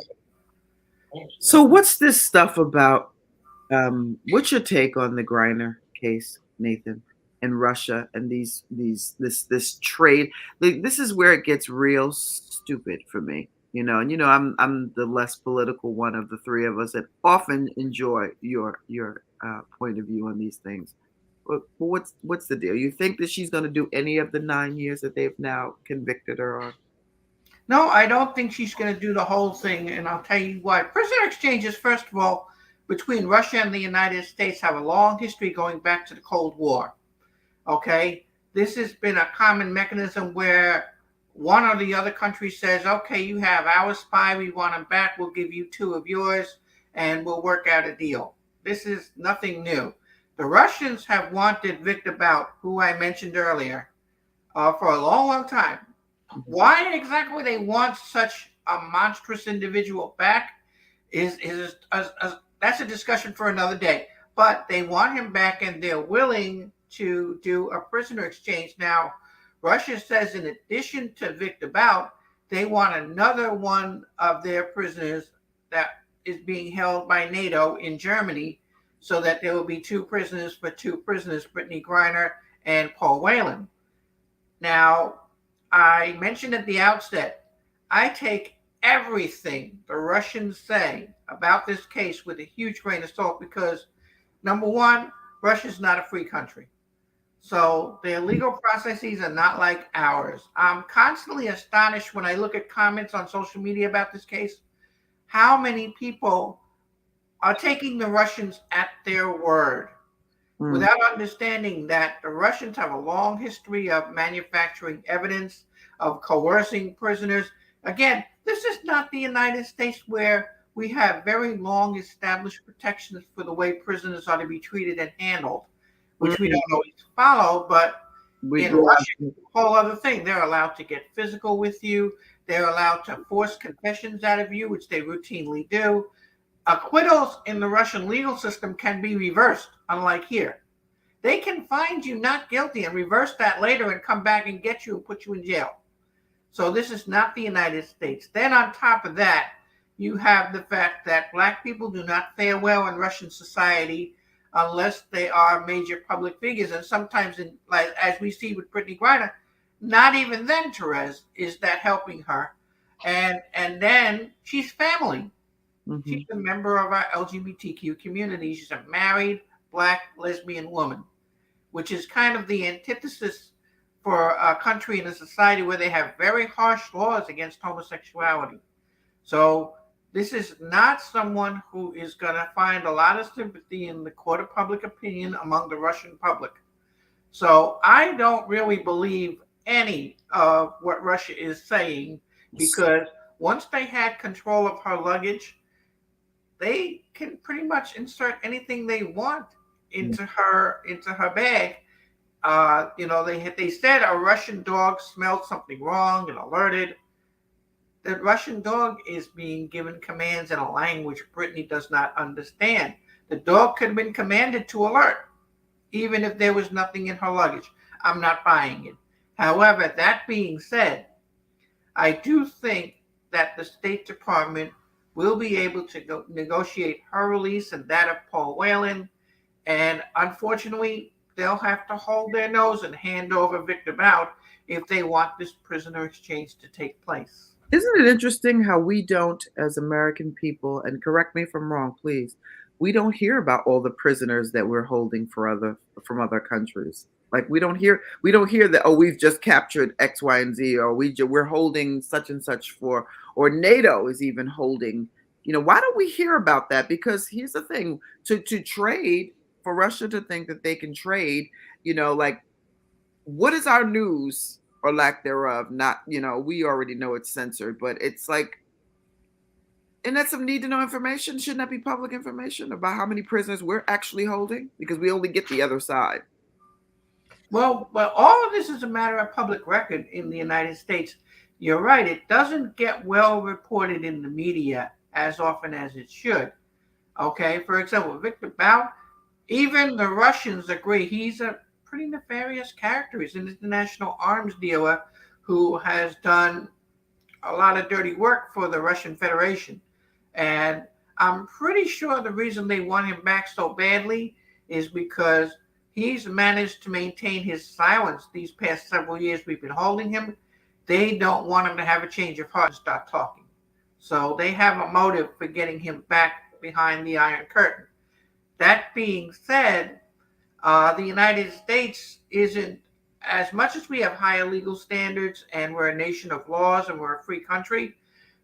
So what's this stuff about? What's your take on the Griner case, Nathan, and Russia and this trade? This is where it gets real stupid for me, And I'm the less political one of the three of us, and often enjoy your point of view on these things. But what's the deal? You think that she's going to do any of the 9 years that they've now convicted her on? No, I don't think she's going to do the whole thing, and I'll tell you why. Prisoner exchanges, first of all, between Russia and the United States have a long history going back to the Cold War. Okay? This has been a common mechanism where one or the other country says, okay, you have our spy, we want him back, we'll give you 2 of yours, and we'll work out a deal. This is nothing new. The Russians have wanted Victor Bout, who I mentioned earlier, for a long, long time. Why exactly they want such a monstrous individual back is that's a discussion for another day. But they want him back, and they're willing to do a prisoner exchange. Now, Russia says in addition to Victor Bout, they want another one of their prisoners that is being held by NATO in Germany, so that there will be 2 prisoners for 2 prisoners, Brittany Griner and Paul Whelan. Now, I mentioned at the outset, I take everything the Russians say about this case with a huge grain of salt because, number one, Russia's not a free country. So their legal processes are not like ours. I'm constantly astonished when I look at comments on social media about this case, how many people are taking the Russians at their word without understanding that the Russians have a long history of manufacturing evidence, of coercing prisoners. Again, this is not the United States where we have very long established protections for the way prisoners are to be treated and handled, which we don't always follow, but in Russia, it's a whole other thing. They're allowed to get physical with you. They're allowed to force confessions out of you, which they routinely do. Acquittals in the Russian legal system can be reversed, unlike here. They can find you not guilty and reverse that later and come back and get you and put you in jail. So this is not the United States. Then on top of that, you have the fact that Black people do not fare well in Russian society unless they are major public figures. And sometimes, like as we see with Brittany Griner, not even then, Terez, is that helping her. And then she's family. Mm-hmm. She's a member of our LGBTQ community. She's a married Black lesbian woman, which is kind of the antithesis for a country and a society where they have very harsh laws against homosexuality. So this is not someone who is going to find a lot of sympathy in the court of public opinion among the Russian public. So I don't really believe any of what Russia is saying, because once they had control of her luggage, they can pretty much insert anything they want into her bag. They said a Russian dog smelled something wrong and alerted. The Russian dog is being given commands in a language Brittany does not understand. The dog could have been commanded to alert, even if there was nothing in her luggage. I'm not buying it. However, that being said, I do think that the State Department will be able to negotiate her release and that of Paul Whelan. And unfortunately, they'll have to hold their nose and hand over Victor Bout if they want this prisoner exchange to take place. Isn't it interesting how we don't, as American people, and correct me if I'm wrong, please, we don't hear about all the prisoners that we're holding from other countries. Like we don't hear that, oh, we've just captured X, Y, and Z, or we're holding such and such for, or NATO is even holding. Why don't we hear about that? Because here's the thing, to trade, for Russia to think that they can trade, like, what is our news or lack thereof? Not, we already know it's censored, but it's like, and that's some need to know information. Shouldn't that be public information about how many prisoners we're actually holding? Because we only get the other side. Well, all of this is a matter of public record in the United States. You're right. It doesn't get well reported in the media as often as it should. Okay. For example, Victor Bout, Even the Russians agree he's a pretty nefarious character. He's an international arms dealer who has done a lot of dirty work for the Russian Federation. And I'm pretty sure the reason they want him back so badly is because he's managed to maintain his silence these past several years we've been holding him. They don't want him to have a change of heart and start talking. So they have a motive for getting him back behind the Iron Curtain. That being said, the United States isn't, as much as we have higher legal standards and we're a nation of laws and we're a free country,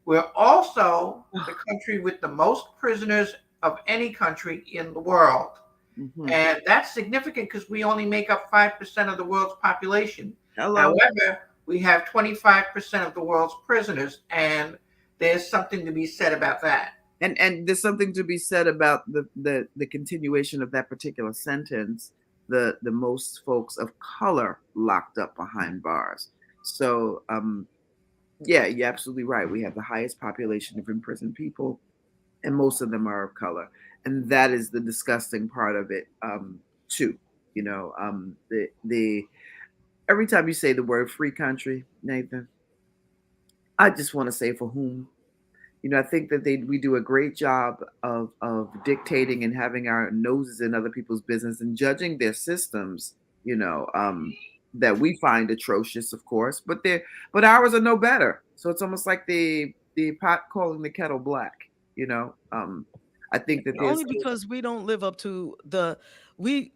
we're also the country with the most prisoners of any country in the world. Mhm. And that's significant because we only make up 5% of the world's population. Hello. However, we have 25% of the world's prisoners, and there's something to be said about that. And there's something to be said about the continuation of that particular sentence. The most folks of color locked up behind bars. So yeah, you're absolutely right. We have the highest population of imprisoned people, and most of them are of color, and that is the disgusting part of it too. You know, the every time you say the word free country, Nathan, I just want to say for whom. You know, I think that we do a great job of dictating and having our noses in other people's business and judging their systems, you know, that we find atrocious, of course, but ours are no better. So it's almost like the pot calling the kettle black, you know. I think that Only because we don't live up to we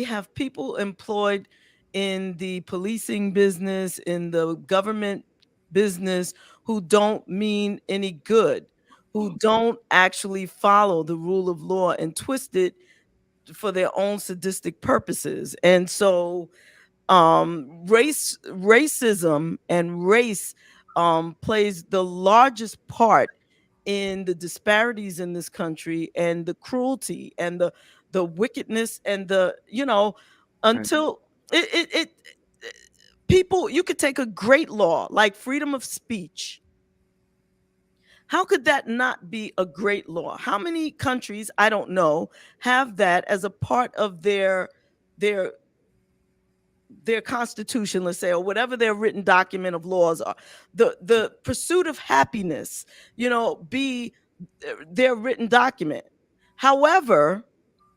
have people employed in the policing business, in the government business, who don't mean any good, who don't actually follow the rule of law and twist it for their own sadistic purposes. And so racism and race plays the largest part in the disparities in this country, and the cruelty and the wickedness, and the, you know, until it people, you could take a great law like freedom of speech. How could that not be a great law? How many countries, I don't know, have that as a part of their constitution, let's say, or whatever their written document of laws are? The pursuit of happiness, you know, be their written document. However,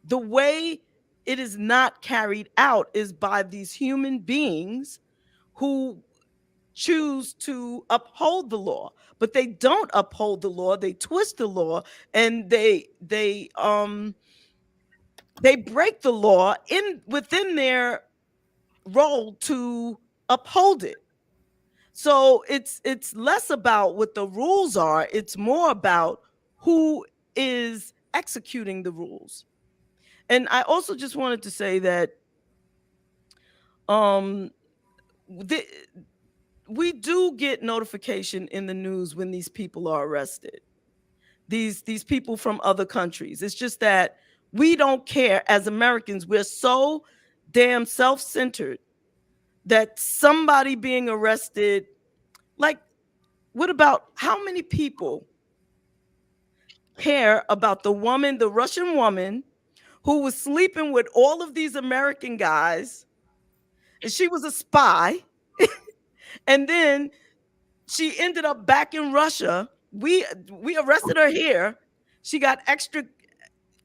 the way it is not carried out is by these human beings who choose to uphold the law, but they don't uphold the law. They twist the law, and they break the law within their role to uphold it. So it's less about what the rules are, it's more about who is executing the rules. And I also just wanted to say that we do get notification in the news when these people are arrested. These people from other countries. It's just that we don't care. As Americans, we're so damn self-centered that somebody being arrested, like, what about how many people care about the woman, the Russian woman, who was sleeping with all of these American guys, and she was a spy, and then she ended up back in Russia. We arrested her here. She got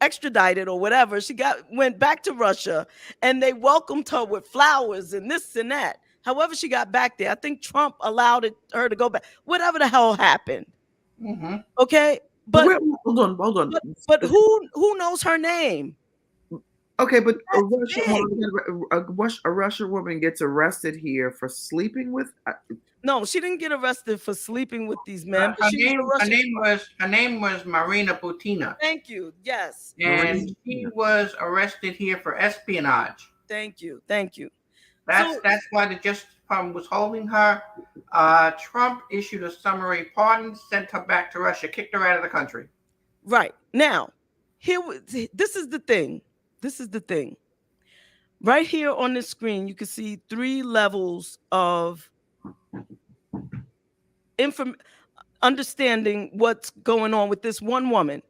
extradited or whatever. She went back to Russia, and they welcomed her with flowers and this and that. However, she got back there. I think Trump allowed her to go back. Whatever the hell happened. Mm-hmm. Okay, but hold on. But who knows her name? Okay, but a Russian woman gets arrested here for sleeping with. No, she didn't get arrested for sleeping with these men. Her name was Marina Butina. Thank you. Yes. And she was arrested here for espionage. Thank you. That's why the Justice Department was holding her. Trump issued a summary pardon, sent her back to Russia, kicked her out of the country. Right. Now, this is the thing. Right here on the screen, you can see 3 levels of understanding what's going on with this one woman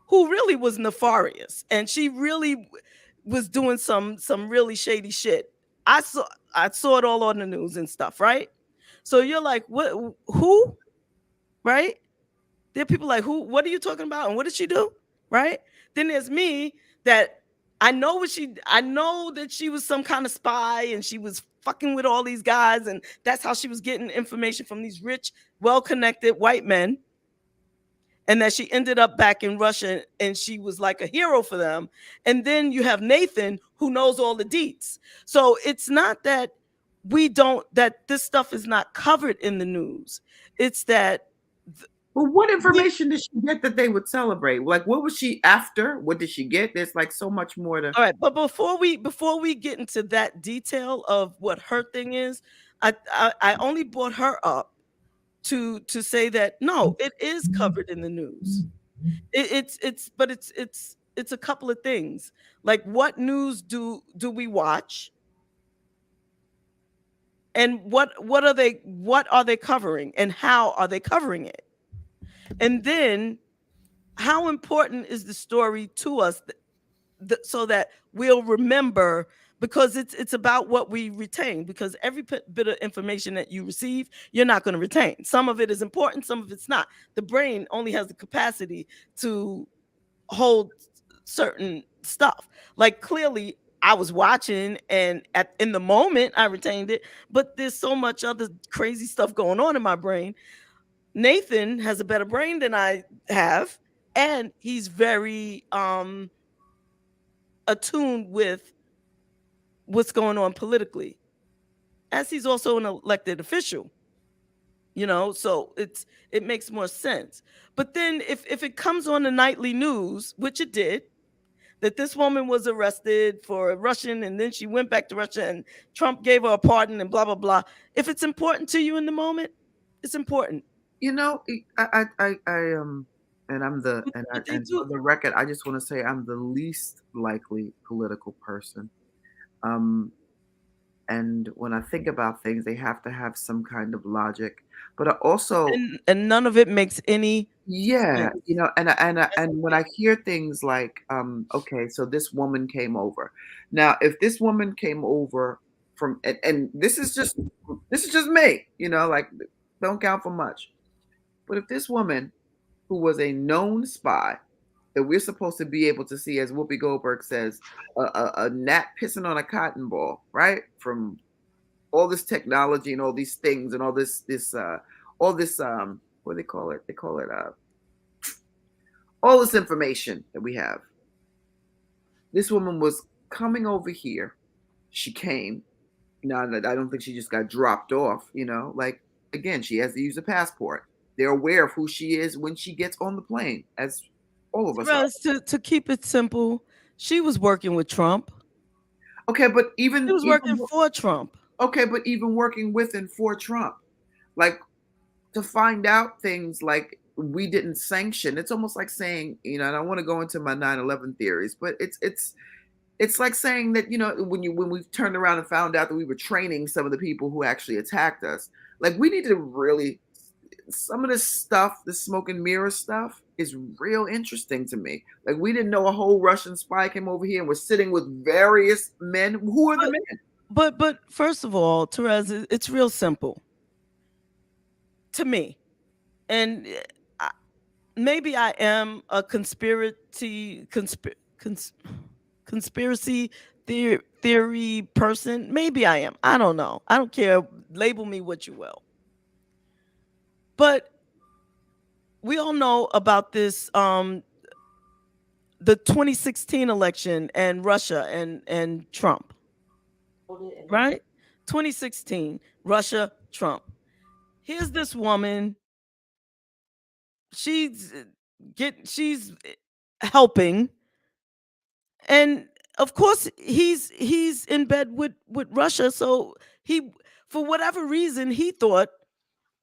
who really was nefarious. And she really was doing some really shady shit. I saw it all on the news and stuff, right? So you're like, what? Who? Right? There are people like, who? What are you talking about? And what did she do? Right? Then there's me that I know I know that she was some kind of spy and she was fucking with all these guys, and that's how she was getting information from these rich, well-connected white men. And that she ended up back in Russia and she was like a hero for them. And then you have Nathan who knows all the deets. So it's not that that this stuff is not covered in the news. It's that. Well, what information did she get that they would celebrate? Like, what was she after? What did she get? There's like so much more to. All right, but before we get into that detail of what her thing is, I only brought her up to say that no, it is covered in the news. It's a couple of things. Like, what news do we watch? And what are they covering, and how are they covering it? And then how important is the story to us so that we'll remember, because it's about what we retain, because every bit of information that you receive, you're not going to retain. Some of it is important, some of it's not. The brain only has the capacity to hold certain stuff. Like, clearly I was watching and in the moment I retained it, but there's so much other crazy stuff going on in my brain. Nathan has a better brain than I have, and he's very attuned with what's going on politically, as he's also an elected official, so it makes more sense. But then if it comes on the nightly news, which it did, that this woman was arrested for Russian and then she went back to Russia and Trump gave her a pardon and blah blah blah, if it's important to you in the moment, it's important. And I'm and for the record, I just want to say I'm the least likely political person. And when I think about things, they have to have some kind of logic. But I also and none of it makes any sense. And when I hear things like, okay, so this woman came over. Now, if this woman came over from and this is just me, like, don't count for much. But if this woman, who was a known spy, that we're supposed to be able to see, as Whoopi Goldberg says, a gnat pissing on a cotton ball, right? From all this technology and all these things and all this what do they call it? They call it all this information that we have. This woman was coming over here. She came. Now, I don't think she just got dropped off, like, again, she has to use a passport. They're aware of who she is when she gets on the plane, as all of us are. To keep it simple, she was working with Trump. Okay, but she was working for Trump. Okay, but even working with and for Trump, like, to find out things like we didn't sanction. It's almost like saying, I don't want to go into my 9/11 theories, but it's like saying that, when we turned around and found out that we were training some of the people who actually attacked us, like, we need to really. Some of this stuff, the smoke and mirror stuff, is real interesting to me. Like, we didn't know a whole Russian spy came over here and was sitting with various men. Who are the men? But first of all, Terez, it's real simple to me, and maybe I am a conspiracy theory person. Maybe I am. I don't know. I don't care. Label me what you will. But we all know about this, the 2016 election and Russia and Trump, right? 2016, Russia, Trump. Here's this woman. She's helping, and of course he's in bed with Russia. So he, for whatever reason, he thought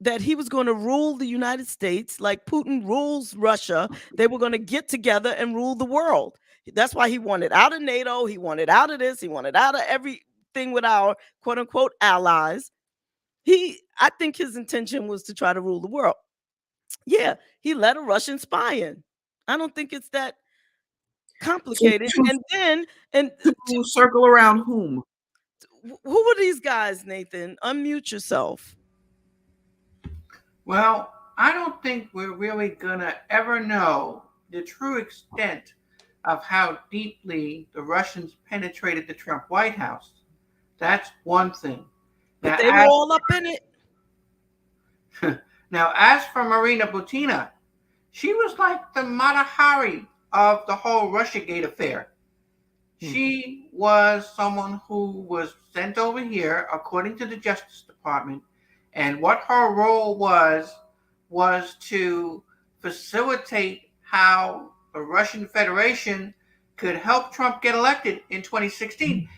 that he was going to rule the United States like Putin rules Russia. They were going to get together and rule the world. That's why he wanted out of NATO. He wanted out of this. He wanted out of everything with our quote unquote allies. I think his intention was to try to rule the world. Yeah, he let a Russian spy in. I don't think it's that complicated. To- And then, and To circle around whom? who were these guys, Nathan? Unmute yourself. Well, I don't think we're really gonna ever know the true extent of how deeply the Russians penetrated the Trump White House. That's one thing. But they were all up in it. Now, as for Marina Butina, she was like the Mata Hari of the whole Russiagate affair. She was someone who was sent over here, according to the Justice Department, and what her role was to facilitate how the Russian Federation could help Trump get elected in 2016.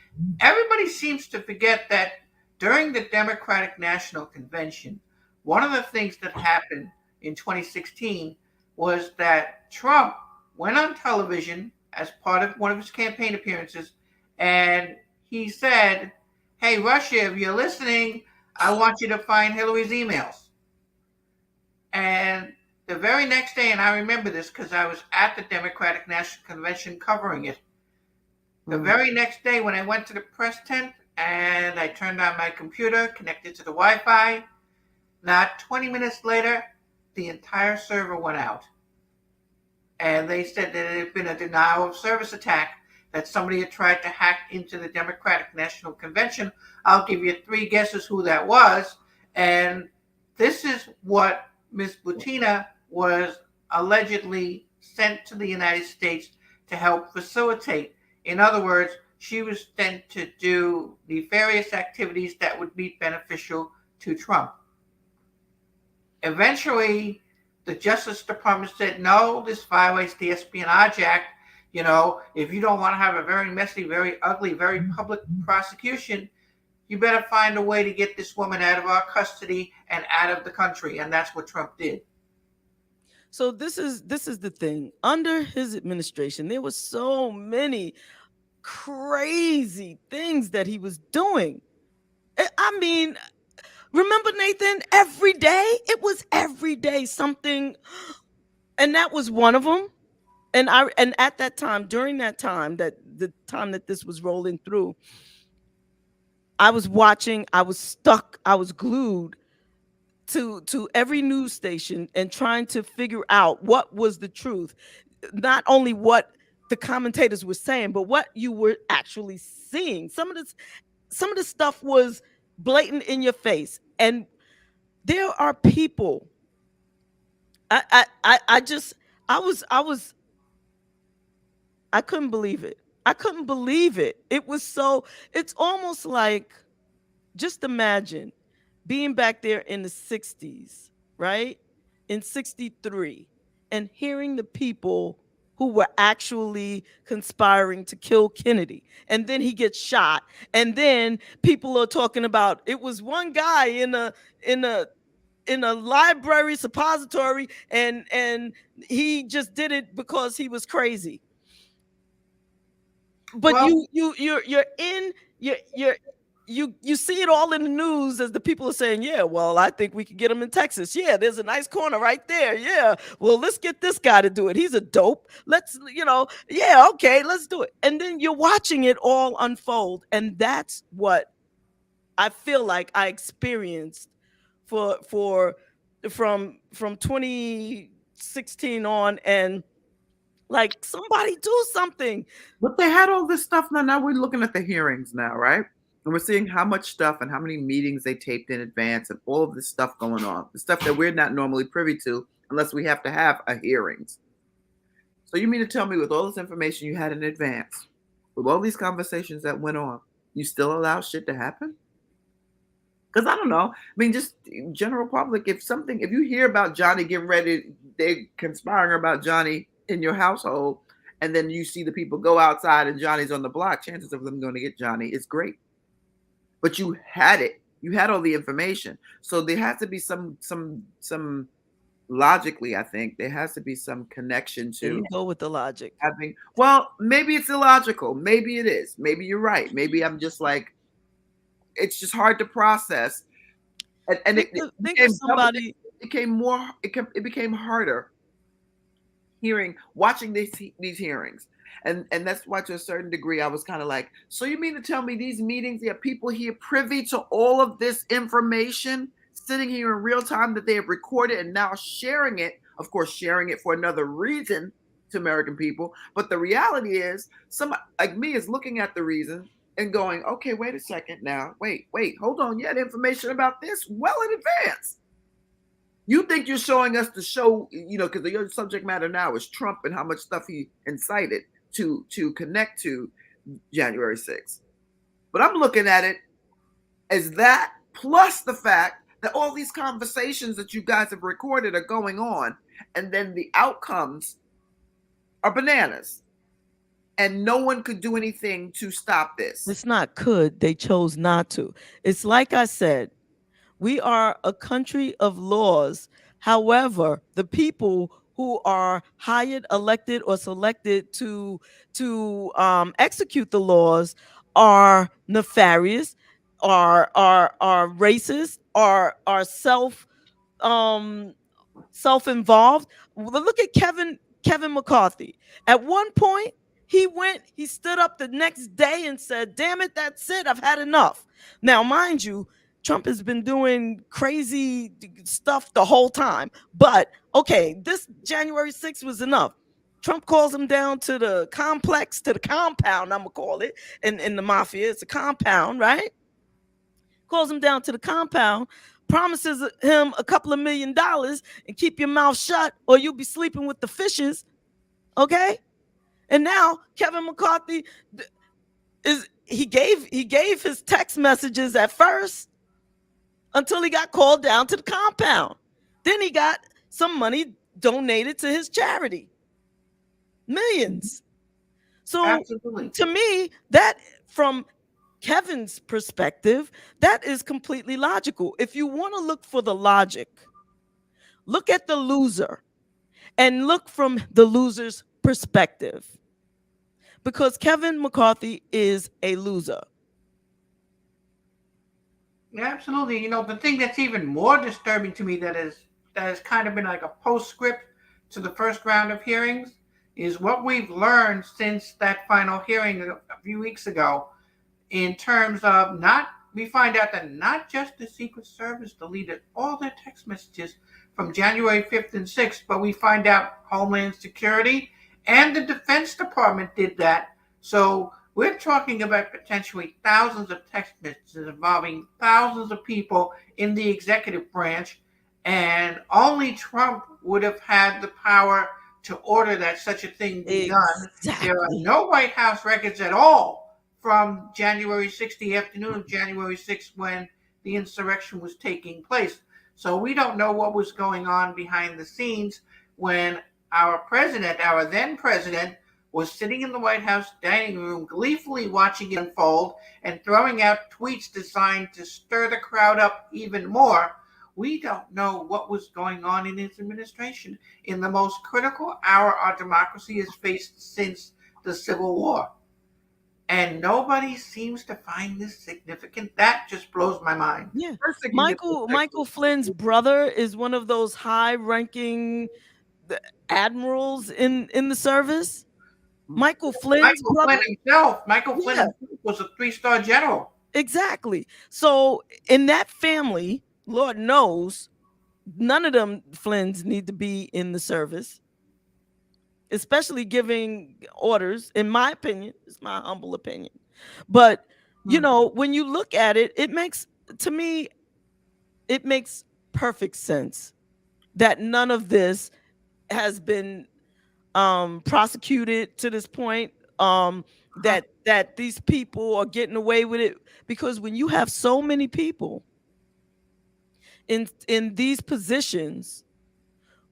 Everybody seems to forget that during the Democratic National Convention, one of the things that happened in 2016 was that Trump went on television as part of one of his campaign appearances, and he said, "Hey, Russia, if you're listening, I want you to find Hillary's emails." And the very next day, and I remember this because I was at the Democratic National Convention covering it, the very next day when I went to the press tent and I turned on my computer, connected to the Wi-Fi, not 20 minutes later, the entire server went out. And they said that it had been a denial of service attack, that somebody had tried to hack into the Democratic National Convention. I'll give you 3 guesses who that was. And this is what Ms. Butina was allegedly sent to the United States to help facilitate. In other words, she was sent to do nefarious activities that would be beneficial to Trump. Eventually, the Justice Department said, no, this violates the Espionage Act. You know, if you don't want to have a very messy, very ugly, very public prosecution, you better find a way to get this woman out of our custody and out of the country. And that's what Trump did. So this is the thing. Under his administration, there were so many crazy things that he was doing. I mean, remember, Nathan, every day, it was every day something, and that was one of them. And at that time, during that time, that the time that this was rolling through, I was watching, I was stuck, I was glued to every news station and trying to figure out what was the truth. Not only what the commentators were saying, but what you were actually seeing. Some of the stuff was blatant in your face. And there are people, I couldn't believe it. I couldn't believe it. It's almost like, just imagine being back there in the 60s, right? In 63, and hearing the people who were actually conspiring to kill Kennedy. And then he gets shot. And then people are talking about, it was one guy in a library suppository, and he just did it because he was crazy. But Well, you see it all in the news as the people are saying, yeah, well, I think we could get him in Texas. Yeah, there's a nice corner right there. Yeah, well, let's get this guy to do it. He's a dope. Let's, yeah, okay, let's do it. And then you're watching it all unfold. And that's what I feel like I experienced from 2016 on, and like, somebody do something. But they had all this stuff. Now we're looking at the hearings now, right? And we're seeing how much stuff and how many meetings they taped in advance and all of this stuff going on. The stuff that we're not normally privy to unless we have to have a hearings. So you mean to tell me, with all this information you had in advance, with all these conversations that went on, you still allow shit to happen? Because I don't know. I mean, just general public, if you hear about Johnny getting ready, they're conspiring about Johnny in your household, and then you see the people go outside and Johnny's on the block, chances of them going to get Johnny is great. But you had it. You had all the information. So there has to be some logically, I think, there has to be some connection to. You go with the logic. Well, maybe it's illogical. Maybe it is. Maybe you're right. Maybe I'm just like, it's just hard to process. And it became harder watching these hearings, And that's why to a certain degree I was kind of like, so you mean to tell me these meetings, there are people here privy to all of this information sitting here in real time that they have recorded and now sharing it, of course sharing it for another reason to American people. But the reality is somebody like me is looking at the reason and going, okay, wait a second now, wait, hold on, you had information about this well in advance. You think you're showing us the show, because the subject matter now is Trump and how much stuff he incited to connect to January 6th. But I'm looking at it as that plus the fact that all these conversations that you guys have recorded are going on, and then the outcomes are bananas. And no one could do anything to stop this. It's not could, they chose not to. It's like I said, we are a country of laws. However, the people who are hired, elected, or selected to execute the laws are nefarious, are racist, are self-involved. Well, look at Kevin McCarthy. At one point, he stood up the next day and said, "Damn it, that's it. I've had enough." Now, mind you, Trump has been doing crazy stuff the whole time. But okay, this January 6th was enough. Trump calls him down to the complex, to the compound, I'm gonna call it, in the mafia. It's a compound, right? Calls him down to the compound, promises him a couple of $1 million and keep your mouth shut or you'll be sleeping with the fishes. Okay? And now Kevin McCarthy he gave his text messages at first until he got called down to the compound. Then he got some money donated to his charity. Millions. So Absolutely. to me, that from Kevin's perspective, that is completely logical. If you want to look for the logic, look at the loser and look from the loser's perspective. Because Kevin McCarthy is a loser. Yeah, absolutely. The thing that's even more disturbing to me that has kind of been like a postscript to the first round of hearings is what we've learned since that final hearing a few weeks ago, in terms of we find out that not just the Secret Service deleted all their text messages from January 5th and 6th, but we find out Homeland Security and the Defense Department did that. So we're talking about potentially thousands of text messages involving thousands of people in the executive branch, and only Trump would have had the power to order that such a thing be done. There are no White House records at all from January 6th, the afternoon of January 6th, when the insurrection was taking place. So we don't know what was going on behind the scenes when our then president, was sitting in the White House dining room, gleefully watching it unfold and throwing out tweets designed to stir the crowd up even more. We don't know what was going on in his administration in the most critical hour our democracy has faced since the Civil War. And nobody seems to find this significant. That just blows my mind. Yeah. Michael Flynn's brother is one of those high-ranking admirals in the service. Michael Flynn's brother himself. Michael Flynn himself was a 3-star general. Exactly. So in that family, Lord knows, none of them Flynns need to be in the service, especially giving orders, in my opinion. It's my humble opinion. But, when you look at it, it makes perfect sense that none of this has been prosecuted to this point, that these people are getting away with it, because when you have so many people in these positions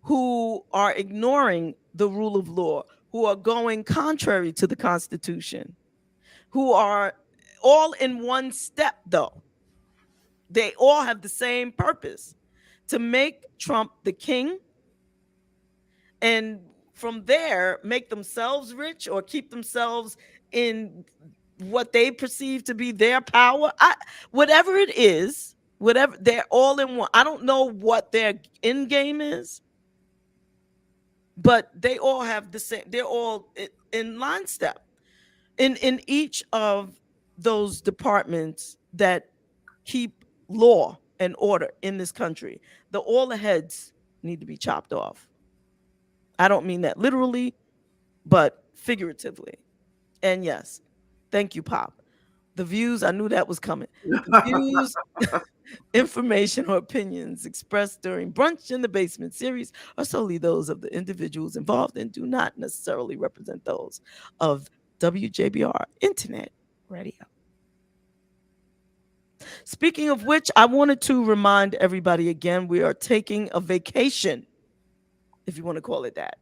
who are ignoring the rule of law, who are going contrary to the Constitution, who are all in one step, though they all have the same purpose: to make Trump the king, and from there make themselves rich or keep themselves in what they perceive to be their power. Whatever it is, they're all in one. I don't know what their end game is, but they all have the same. They're all in line step in each of those departments that keep law and order in this country. All the heads need to be chopped off. I don't mean that literally, but figuratively. And yes, thank you, Pop. The views, I knew that was coming. The views, information, or opinions expressed during Brunch in the Basement series are solely those of the individuals involved and do not necessarily represent those of WJBR Internet Radio. Speaking of which, I wanted to remind everybody again, we are taking a vacation, if you want to call it that.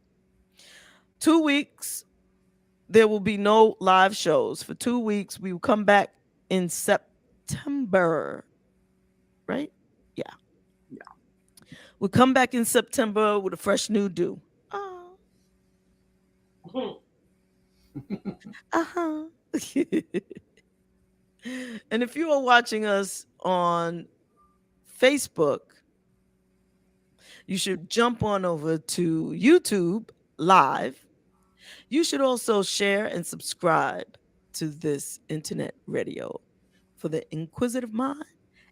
2 weeks, there will be no live shows. For 2 weeks, we will come back in September, right? Yeah. We'll come back in September with a fresh new do. Oh. Uh-huh. And if you are watching us on Facebook, you should jump on over to YouTube Live. You should also share and subscribe to this internet radio for the inquisitive mind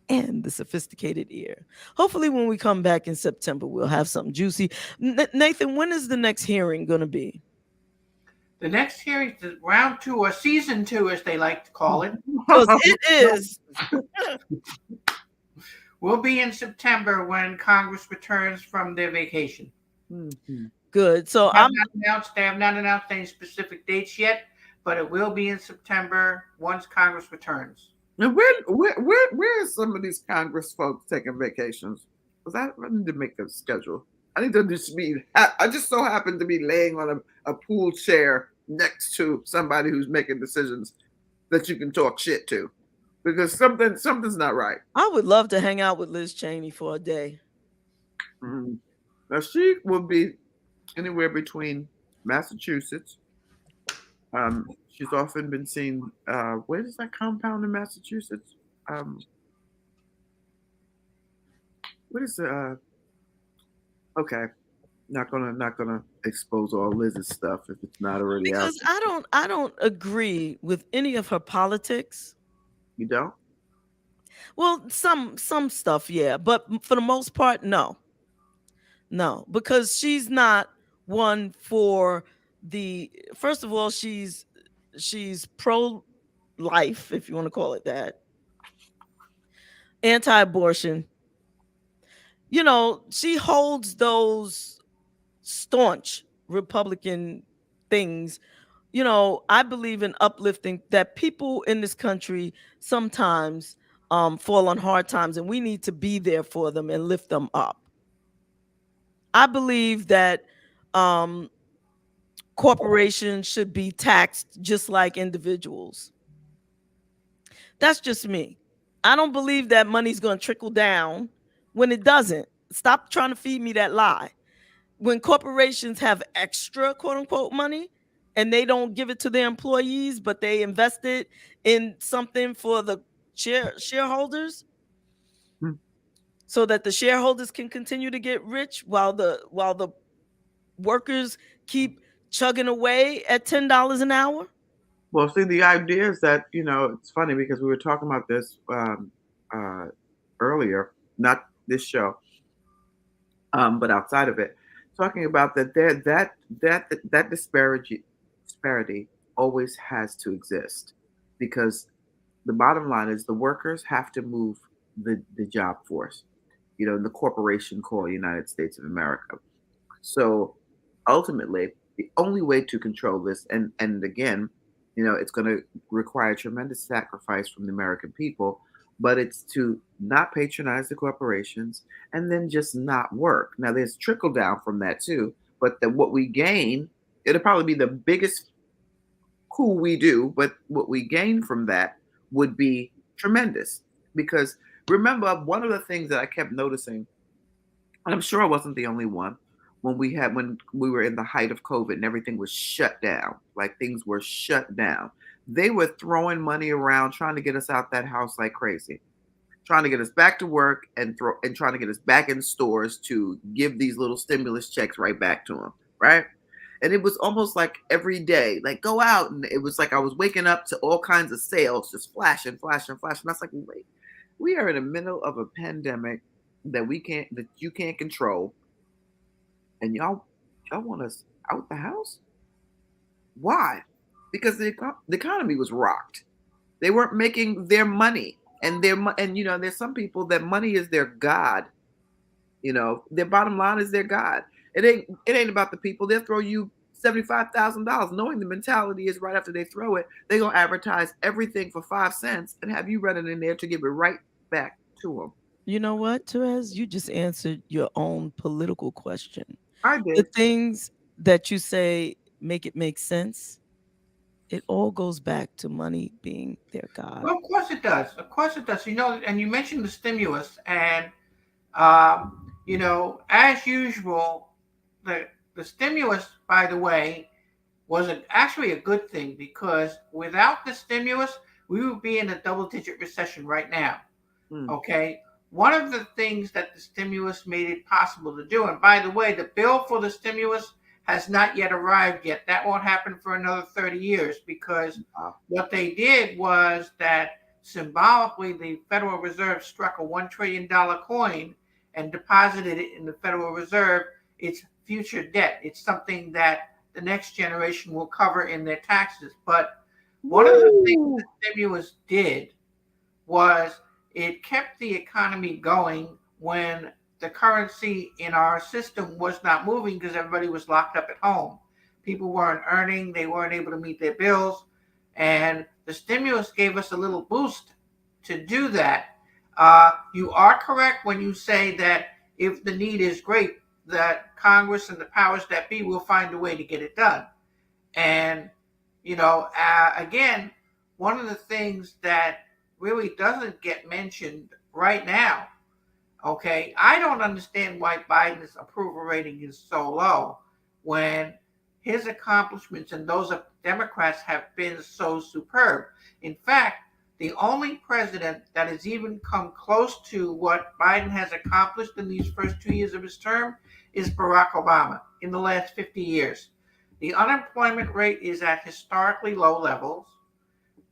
and the sophisticated ear. Hopefully, when we come back in September, we'll have something juicy. Nathan, when is the next hearing going to be? The next hearing is round 2 or season 2, as they like to call it. Because it is. Will be in September when Congress returns from their vacation. Mm-hmm. Good. So they have not announced any specific dates yet, but it will be in September once Congress returns. And where is some of these Congress folks taking vacations? Because I need to make a schedule. I need to just be. I just so happen to be laying on a pool chair next to somebody who's making decisions that you can talk shit to, because something's not right. I would love to hang out with Liz Cheney for a day. Mm-hmm. Now she will be anywhere between Massachusetts. She's often been seen. Where is that compound in Massachusetts? What is the? Okay, not gonna expose all Liz's stuff if it's not already out. Because I don't agree with any of her politics. You don't? Well, some stuff, yeah, but for the most part, no, because she's not one for the. First of all, she's pro-life, if you want to call it that, anti-abortion. You know, she holds those staunch Republican things. You know, I believe in uplifting, that people in this country sometimes fall on hard times, and we need to be there for them and lift them up. I believe that corporations should be taxed just like individuals. That's just me. I don't believe that money's going to trickle down when it doesn't. Stop trying to feed me that lie. When corporations have extra quote unquote money and they don't give it to their employees, but they invest it in something for the shareholders, so that the shareholders can continue to get rich while the workers keep chugging away at $10 an hour. Well, see, the idea is that, you know, it's funny because we were talking about this earlier, not this show, but outside of it, talking about that disparity always has to exist, because the bottom line is the workers have to move the job force, you know, the corporation called United States of America. So ultimately, the only way to control this, and again, you know, it's going to require tremendous sacrifice from the American people, but it's to not patronize the corporations and then just not work. Now, there's trickle down from that too, but what we gain, it'll probably be the biggest coup we do, but what we gain from that would be tremendous. Because remember, one of the things that I kept noticing, and I'm sure I wasn't the only one, when we were in the height of COVID and everything was shut down, like things were shut down, they were throwing money around trying to get us out that house like crazy, trying to get us back to work and trying to get us back in stores to give these little stimulus checks right back to them. right? And it was almost like every day, like go out. And it was like I was waking up to all kinds of sales, just flashing, flashing, flashing. I was like, wait, we are in the middle of a pandemic that you can't control. And y'all want us out the house? Why? Because the economy was rocked. They weren't making their money. And there's some people that money is their God. Their bottom line is their God. It ain't about the people. They'll throw you $75,000, knowing the mentality is right after they throw it, they're gonna advertise everything for 5 cents and have you running in there to give it right back to them. You know what, Terez? You just answered your own political question. I The did. things that you say make sense. It all goes back to money being their God. Well, of course it does. Of course it does. And you mentioned the stimulus, and as usual, the stimulus, by the way, was actually a good thing, because without the stimulus, we would be in a double-digit recession right now. Okay. One of the things that the stimulus made it possible to do, and by the way, the bill for the stimulus has not yet arrived yet. That won't happen for another 30 years, because what they did was that symbolically the Federal Reserve struck a $1 trillion coin and deposited it in the Federal Reserve. It's future debt. It's something that the next generation will cover in their taxes. But one of the things the stimulus did was it kept the economy going when the currency in our system was not moving, because everybody was locked up at home. People weren't earning. They weren't able to meet their bills. And the stimulus gave us a little boost to do that. You are correct when you say that if the need is great, that Congress and the powers that be will find a way to get it done. And, again, one of the things that really doesn't get mentioned right now, okay, I don't understand why Biden's approval rating is so low when his accomplishments and those of Democrats have been so superb. In fact, the only president that has even come close to what Biden has accomplished in these first 2 years of his term is Barack Obama in the last 50 years. The unemployment rate is at historically low levels.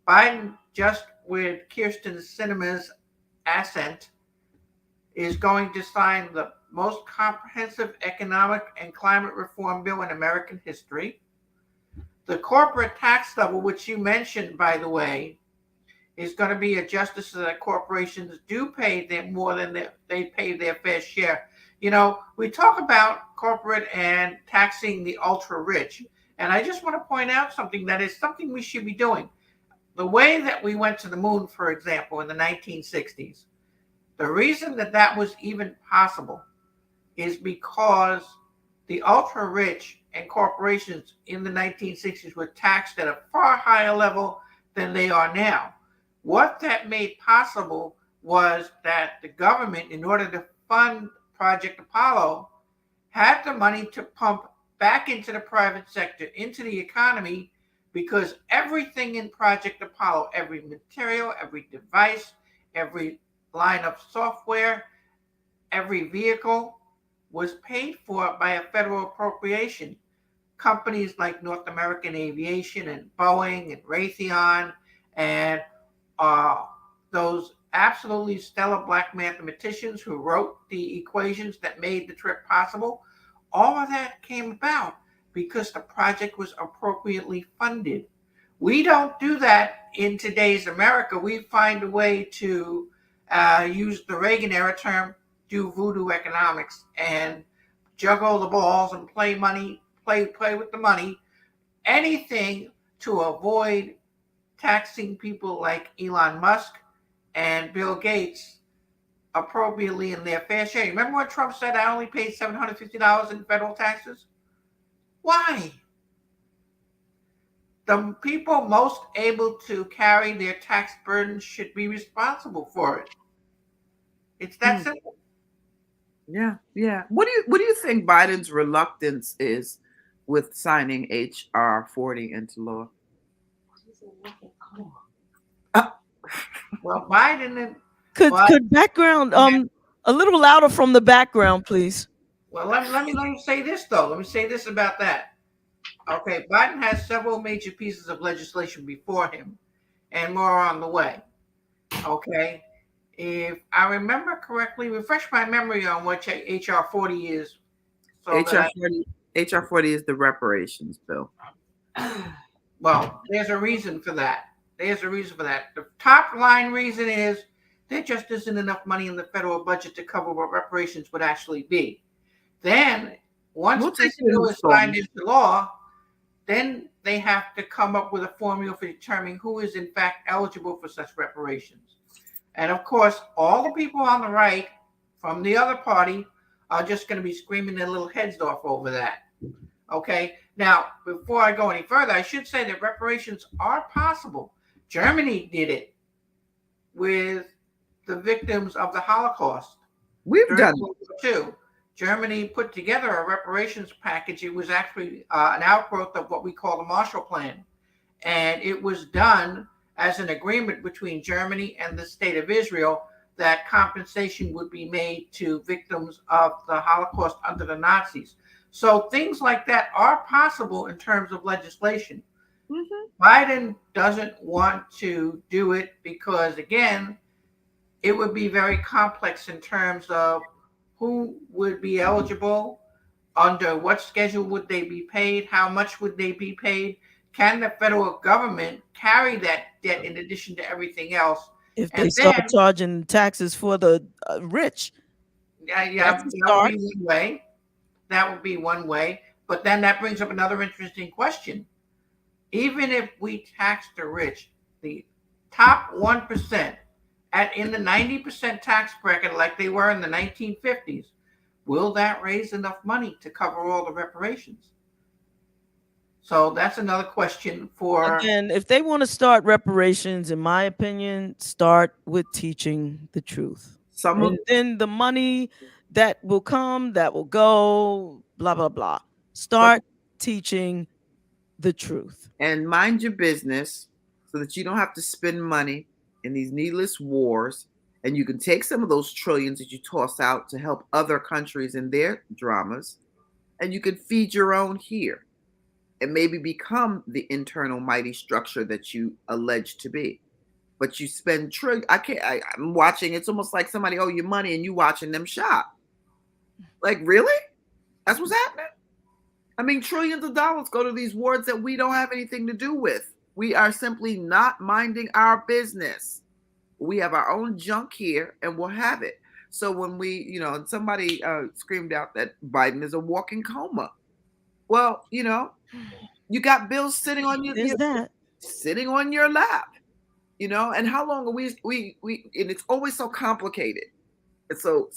Biden, just with Kyrsten Sinema's assent, is going to sign the most comprehensive economic and climate reform bill in American history. The corporate tax level, which you mentioned, by the way, is going to be adjusted so that corporations do pay them more than they pay their fair share. We talk about corporate and taxing the ultra rich. And I just want to point out something that is something we should be doing. The way that we went to the moon, for example, in the 1960s, the reason that was even possible is because the ultra rich and corporations in the 1960s were taxed at a far higher level than they are now. What that made possible was that the government, in order to fund Project Apollo, had the money to pump back into the private sector, into the economy, because everything in Project Apollo, every material, every device, every line of software, every vehicle was paid for by a federal appropriation. Companies like North American Aviation and Boeing and Raytheon and those absolutely stellar black mathematicians who wrote the equations that made the trip possible, all of that came about because the project was appropriately funded. We don't do that in today's America. We find a way to use the Reagan era term, do voodoo economics and juggle the balls and play with the money, anything to avoid taxing people like Elon Musk and Bill Gates appropriately in their fair share. Remember when Trump said, I only paid $750 in federal taxes? Why? The people most able to carry their tax burden should be responsible for it. It's that simple. Yeah. What do you think Biden's reluctance is with signing HR 40 into law? Well, Biden and Could background a little louder from the background, please? Well, let me say this though. Let me say this about that. Okay, Biden has several major pieces of legislation before him, and more on the way. Okay, if I remember correctly, refresh my memory on what HR 40 is, so HR that 40, HR 40 is the reparations bill. well, there's a reason for that. There's a reason for that. The top line reason is there just isn't enough money in the federal budget to cover what reparations would actually be. Then, once We'll take this it in bill is signed installments. into law, then they have to come up with a formula for determining who is in fact eligible for such reparations. And of course, all the people on the right from the other party are just going to be screaming their little heads off over that. Okay. Now, before I go any further, I should say that reparations are possible. Germany did it with the victims of the Holocaust. We've During done World War II, Germany put together a reparations package. It was actually an outgrowth of what we call the Marshall Plan. And it was done as an agreement between Germany and the state of Israel that compensation would be made to victims of the Holocaust under the Nazis. So things like that are possible in terms of legislation. Mm-hmm. Biden doesn't want to do it because, again, it would be very complex in terms of who would be eligible, under what schedule would they be paid, how much would they be paid, can the federal government carry that debt in addition to everything else? If And they start then, charging taxes for the rich, yeah, that's a that start. would be one way. That would be one way. But then that brings up another interesting question. Even if we tax the rich, the top 1%, in the 90% tax bracket like they were in the 1950s, will that raise enough money to cover all the reparations? So that's another question for. Again, if they want to start reparations, in my opinion, start with teaching the truth. Some of And then the money that will come, that will go, blah, blah, blah. Start teaching the truth. and mind your business so that you don't have to spend money in these needless wars, and you can take some of those trillions that you toss out to help other countries in their dramas, and you can feed your own here and maybe become the internal mighty structure that you allege to be. But you spend trillion. I'm watching. It's almost like somebody owe you money and you watching them shop. Like, really? That's what's happening? I mean, trillions of dollars go to these wars that we don't have anything to do with. We are simply not minding our business. We have our own junk here and we'll have it. So when somebody screamed out that Biden is a walking coma. Well, you got bills sitting on sitting on your lap, and how long are we and it's always so complicated. It's so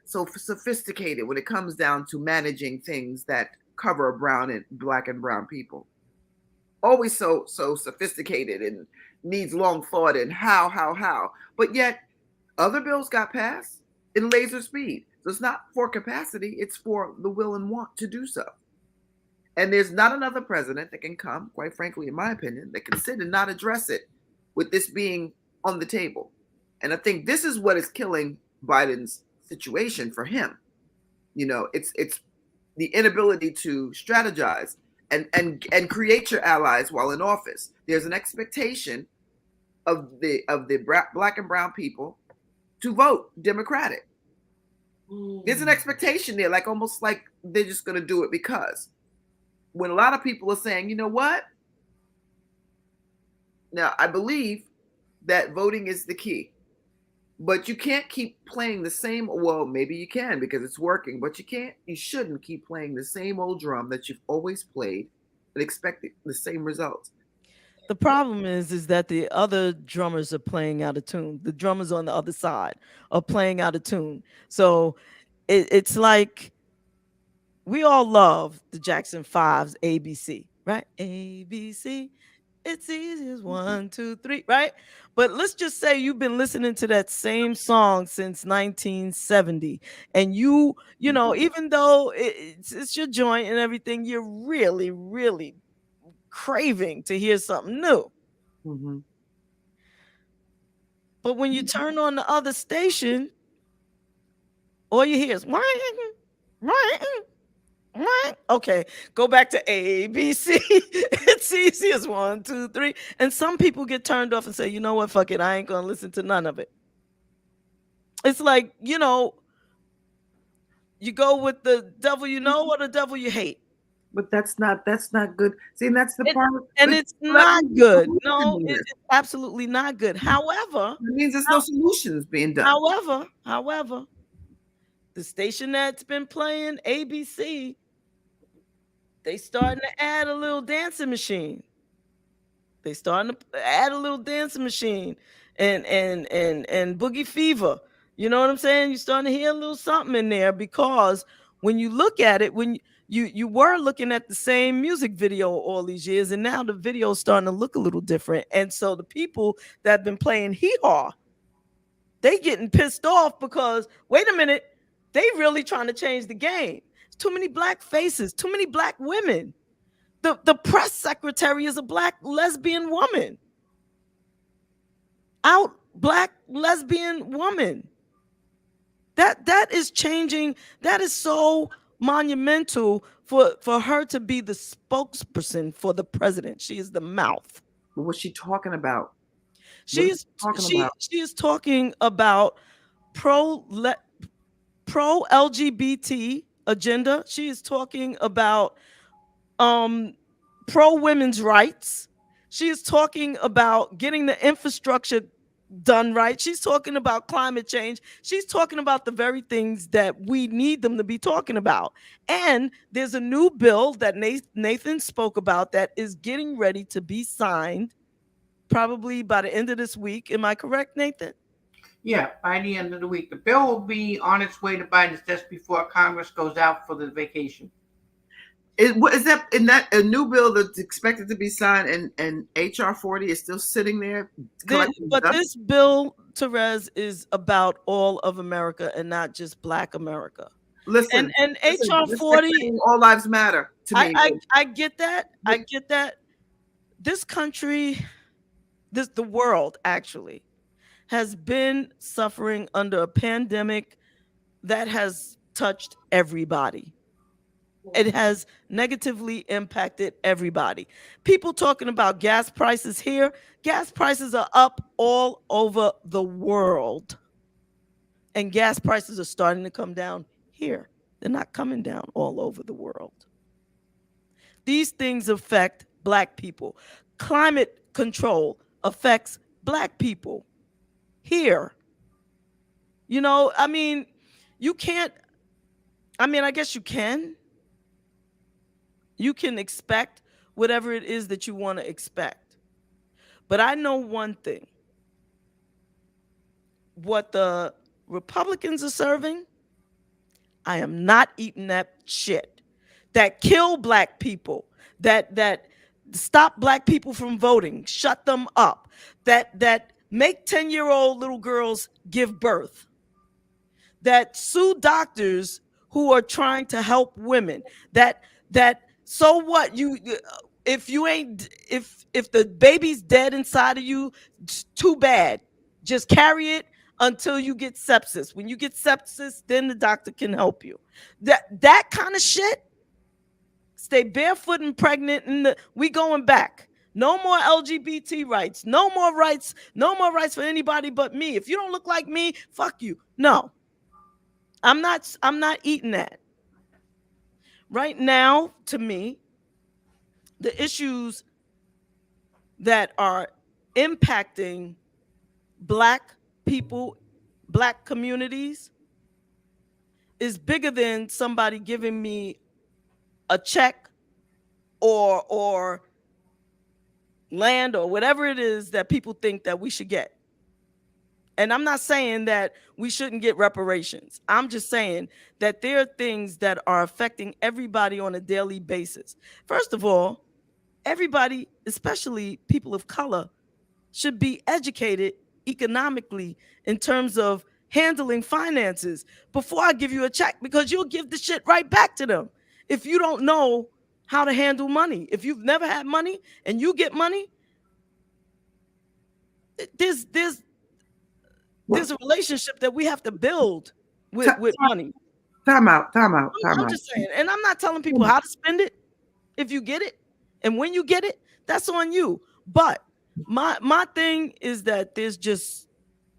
sophisticated when it comes down to managing things that cover black and brown people. Always so sophisticated and needs long thought and how. But yet other bills got passed in laser speed. So it's not for capacity, it's for the will and want to do so. And there's not another president that can come, quite frankly, in my opinion, that can sit and not address it with this being on the table. And I think this is what is killing Biden's situation for him. It's the inability to strategize and create your allies while in office. There's an expectation of the black and brown people to vote Democratic. There's an expectation there, like almost like they're just going to do it because. When a lot of people are saying, you know what? Now, I believe that voting is the key, but you can't keep playing the same. Well, maybe you can because it's working, but you shouldn't keep playing the same old drum that you've always played and expect the same results. The problem is that the other drummers are playing out of tune. The drummers on the other side are playing out of tune. So it's like, we all love the Jackson 5's ABC, right? ABC, it's easy as 1, 2, 3, right? But let's just say you've been listening to that same song since 1970, and even though it's your joint and everything, you're really, really craving to hear something new. Mm-hmm. But when you turn on the other station, all you hear is Okay, go back to A, B, C. It's easy as 1, 2, 3. And some people get turned off and say, you know what, fuck it, I ain't gonna listen to none of it. It's like, you go with the devil you know or the devil you hate. But that's not good. See, and that's the part. And it's not good. No, it's absolutely not good. However, it means there's no solutions being done. However, the station that's been playing ABC, they starting to add a little dancing machine. They starting to add a little dancing machine and Boogie Fever. You know what I'm saying? You're starting to hear a little something in there, because when you look at it, when you were looking at the same music video all these years, and now the video is starting to look a little different. And so the people that have been playing hee-haw, they getting pissed off because, wait a minute, they really trying to change the game. It's too many black faces, too many black women. The press secretary is a black lesbian woman. Out black lesbian woman. That is changing. That is so monumental for her to be the spokesperson for the president. She is the mouth. But what's she talking about? She is talking about pro LGBT agenda. She is talking about pro women's rights. She is talking about getting the infrastructure done right. She's talking about climate change. She's talking about the very things that we need them to be talking about. And there's a new bill that Nathan spoke about that is getting ready to be signed probably by the end of this week. Am I correct, Nathan? Yeah, by the end of the week. The bill will be on its way to Biden's desk before Congress goes out for the vacation. Is that a new bill that's expected to be signed, and HR 40 is still sitting there? But this bill, Terez, is about all of America and not just Black America. Listen, and HR 40, all lives matter to me. I get that. I get that. This country, the world actually, has been suffering under a pandemic that has touched everybody. It has negatively impacted everybody. People talking about gas prices here. Gas prices are up all over the world. And gas prices are starting to come down here. They're not coming down all over the world. These things affect Black people. Climate control affects Black people here. I mean, you can't, I guess you can. You can expect whatever it is that you want to expect. But I know one thing. What the Republicans are serving, I am not eating that shit. That kill Black people, that stop Black people from voting, shut them up, that make 10-year-old little girls give birth, that sue doctors who are trying to help women, that so what, if the baby's dead inside of you, too bad. Just carry it until you get sepsis. When you get sepsis, then the doctor can help you. That kind of shit. Stay barefoot and pregnant, and we going back. No more LGBT rights. No more rights for anybody but me. If you don't look like me, fuck you. No. I'm not eating that. Right now, to me, the issues that are impacting Black people, Black communities, is bigger than somebody giving me a check or land or whatever it is that people think that we should get. And I'm not saying that we shouldn't get reparations. I'm just saying that there are things that are affecting everybody on a daily basis. First of all, everybody, especially people of color, should be educated economically in terms of handling finances before I give you a check, because you'll give the shit right back to them if you don't know how to handle money. If you've never had money and you get money, there's a relationship that we have to build with money. Time out. I'm just saying, and I'm not telling people how to spend it. If you get it, and when you get it, that's on you. But my thing is that there's just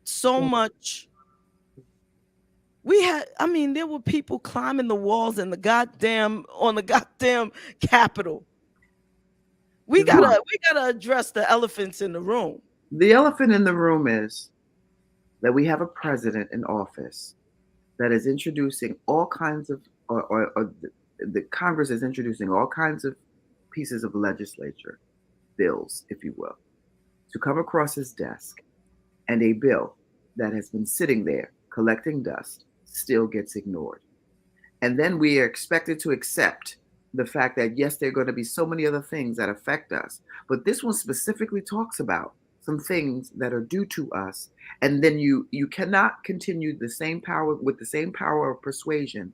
so much. There were people climbing the walls on the goddamn Capitol. We gotta address the elephants in the room. The elephant in the room is that we have a president in office that is introducing all kinds of, or the Congress is introducing all kinds of pieces of legislature, bills, if you will, to come across his desk, and a bill that has been sitting there collecting dust still gets ignored. And then we are expected to accept the fact that, yes, there are going to be so many other things that affect us, but this one specifically talks about some things that are due to us. And then you cannot continue with the same power of persuasion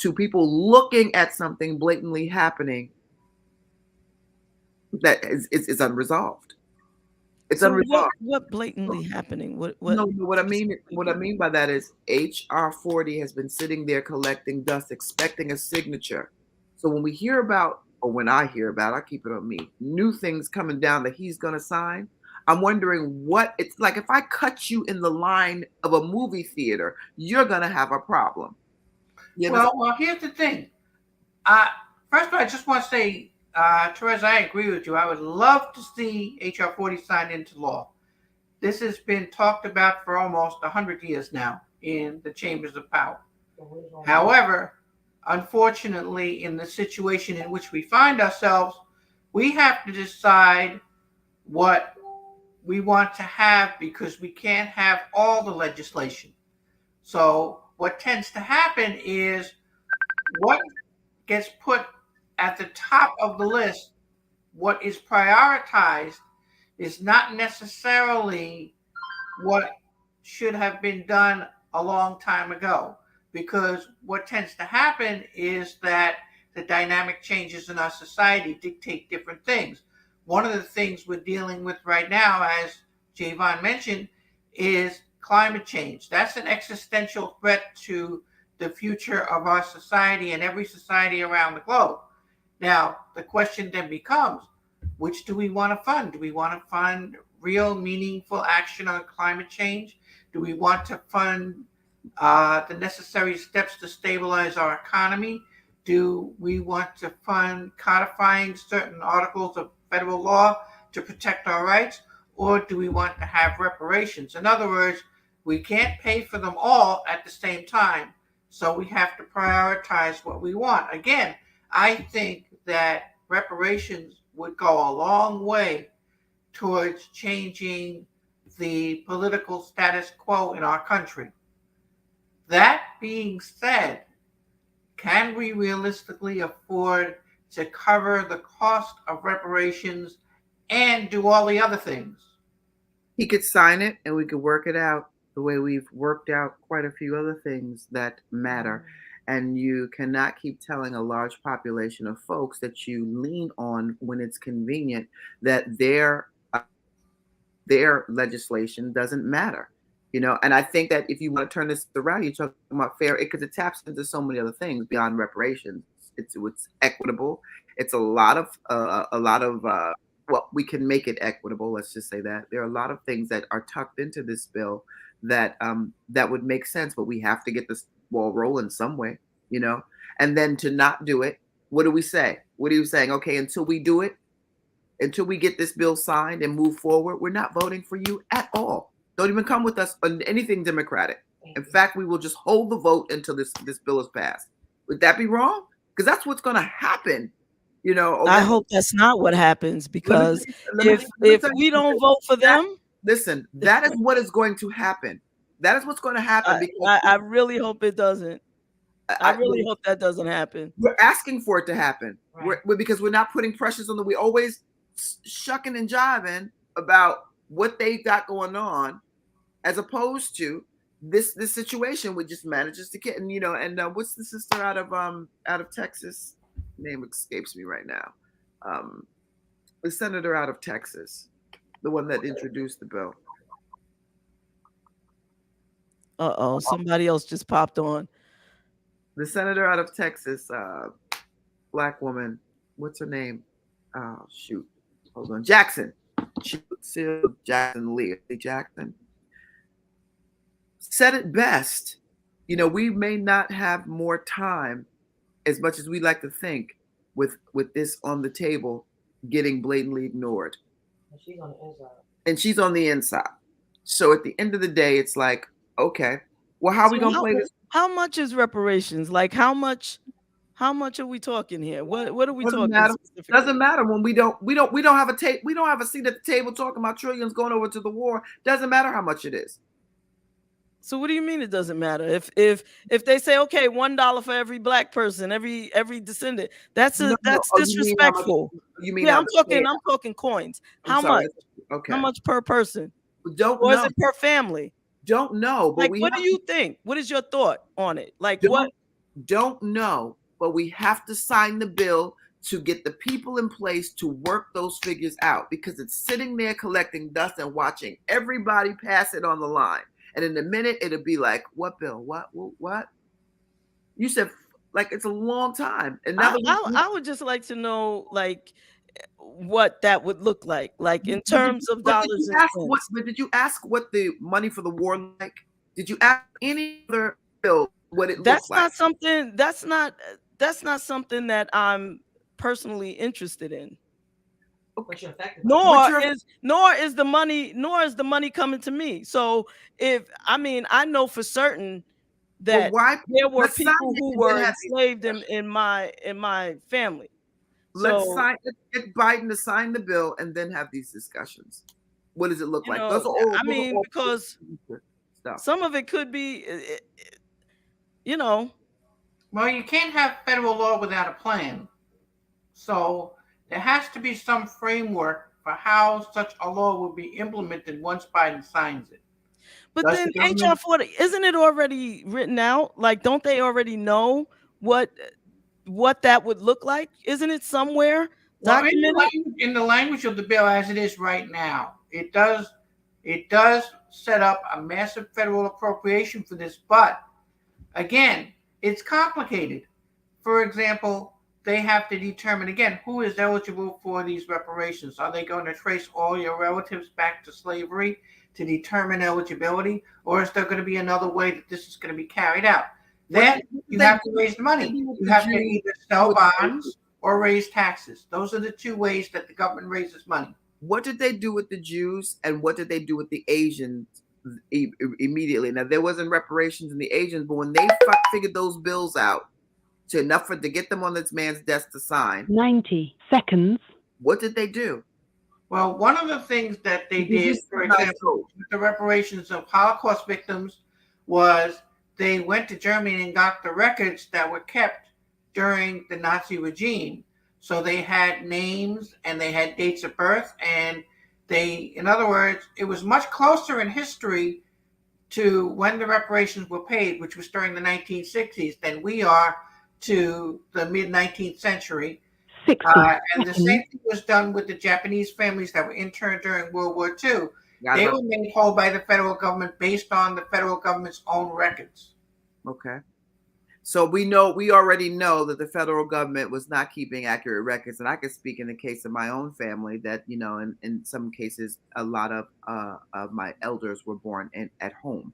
to people looking at something blatantly happening that is unresolved. It's unresolved. What blatantly happening? What I mean by that is HR 40 has been sitting there collecting dust, expecting a signature. So when we hear about, or when I hear about, I keep it on me, new things coming down that he's going to sign, I'm wondering what it's like. If I cut you in the line of a movie theater, you're going to have a problem. You know? Well, here's the thing. First of all, I just want to say, Terez, I agree with you. I would love to see HR 40 signed into law. This has been talked about for almost 100 years now in the chambers of power. However, unfortunately, in the situation in which we find ourselves, we have to decide what we want to have, because we can't have all the legislation. So what tends to happen is what gets put at the top of the list, what is prioritized, is not necessarily what should have been done a long time ago. Because what tends to happen is that the dynamic changes in our society dictate different things. One of the things we're dealing with right now, as JaVonne mentioned, is climate change. That's an existential threat to the future of our society and every society around the globe. Now, the question then becomes, which do we want to fund? Do we want to fund real, meaningful action on climate change? Do we want to fund the necessary steps to stabilize our economy? Do we want to fund codifying certain articles of federal law to protect our rights? Or do we want to have reparations? In other words, we can't pay for them all at the same time. So we have to prioritize what we want. Again, I think that reparations would go a long way towards changing the political status quo in our country. That being said, can we realistically afford to cover the cost of reparations and do all the other things? He could sign it and we could work it out the way we've worked out quite a few other things that matter. And you cannot keep telling a large population of folks that you lean on when it's convenient that their legislation doesn't matter. You know, and I think that if you want to turn this around, you're talking about fair, because it taps into so many other things beyond reparations. It's equitable. It's a lot of well, we can make it equitable. Let's just say that there are a lot of things that are tucked into this bill that would make sense, but we have to get this ball rolling some way, you know. And then to not do it, what do we say? What are you saying? Okay, until we do it, until we get this bill signed and move forward, we're not voting for you at all. Don't even come with us on anything Democratic. In fact, we will just hold the vote until this bill is passed. Would that be wrong? Because that's what's going to happen. You know, I hope that's not what happens, because if we don't vote for them, listen, that is what is going to happen. That is what's going to happen. I really hope it doesn't. I really hope that doesn't happen. We're asking for it to happen. Right. Because we're not putting pressures on them. We're always shucking and jiving about what they got going on, as opposed to this situation which just manages to get. And you know, and what's the sister out of Texas? Name escapes me right now. The senator out of Texas, the one that introduced the bill. Somebody else just popped on. The senator out of Texas, black woman, what's her name? Oh, shoot. Hold on. Jackson. Jackson Lee Jackson said it best. You know, we may not have more time as much as we like to think with this on the table getting blatantly ignored. And she's on the inside. And she's on the inside. So at the end of the day, it's like, okay, well, how are we gonna play this? How much is reparations? Like how much are we talking here? What are we talking about? Doesn't matter when we don't have a tape, we don't have a seat at the table talking about trillions going over to the war. Doesn't matter how much it is. So what do you mean it doesn't matter? If they say, okay, $1 for every black person, every descendant, that's disrespectful. You mean I'm talking coins. How much? Okay. How much per person? Don't or know. Is it per family? Don't know. But like, what do you think? What is your thought on it? Like what? Don't know, but we have to sign the bill to get the people in place to work those figures out, because it's sitting there collecting dust and watching everybody pass it on the line. And in a minute, it'll be like, what bill? What? You said, like, it's a long time. And now I would just like to know, like, what that would look like in terms of dollars and cents. But did you ask what the money for the war like? Did you ask any other bill what it looks like? That's not something that I'm personally interested in. Okay. Nor is the money coming to me. So I know for certain that there were people who were enslaved in my family. Let's get Biden to sign the bill and then have these discussions. What does it look like? Because some of it could be, Well, you can't have federal law without a plan. So there has to be some framework for how such a law will be implemented once Biden signs it. But then HR 40, isn't it already written out? Like, don't they already know what that would look like? Isn't it somewhere documented? In the language of the bill as it is right now, it does set up a massive federal appropriation for this. But again, it's complicated. For example, they have to determine, again, who is eligible for these reparations. Are they going to trace all your relatives back to slavery to determine eligibility? Or is there going to be another way that this is going to be carried out? Then you have to raise money. You have to either sell bonds or raise taxes. Those are the two ways that the government raises money. What did they do with the Jews and what did they do with the Asians immediately? Now, there wasn't reparations in the Asians, but when they figured those bills out to enough to get them on this man's desk to sign. 90 seconds. What did they do? Well, one of the things that they did, for example, with the reparations of Holocaust victims was they went to Germany and got the records that were kept during the Nazi regime. So they had names and they had dates of birth, and in other words, it was much closer in history to when the reparations were paid, which was during the 1960s, than we are to the mid-19th century. And the same thing was done with the Japanese families that were interned during World War II. They were made whole by the federal government based on the federal government's own records. Okay. So we already know that the federal government was not keeping accurate records. And I can speak in the case of my own family that, in some cases, a lot of my elders were born at home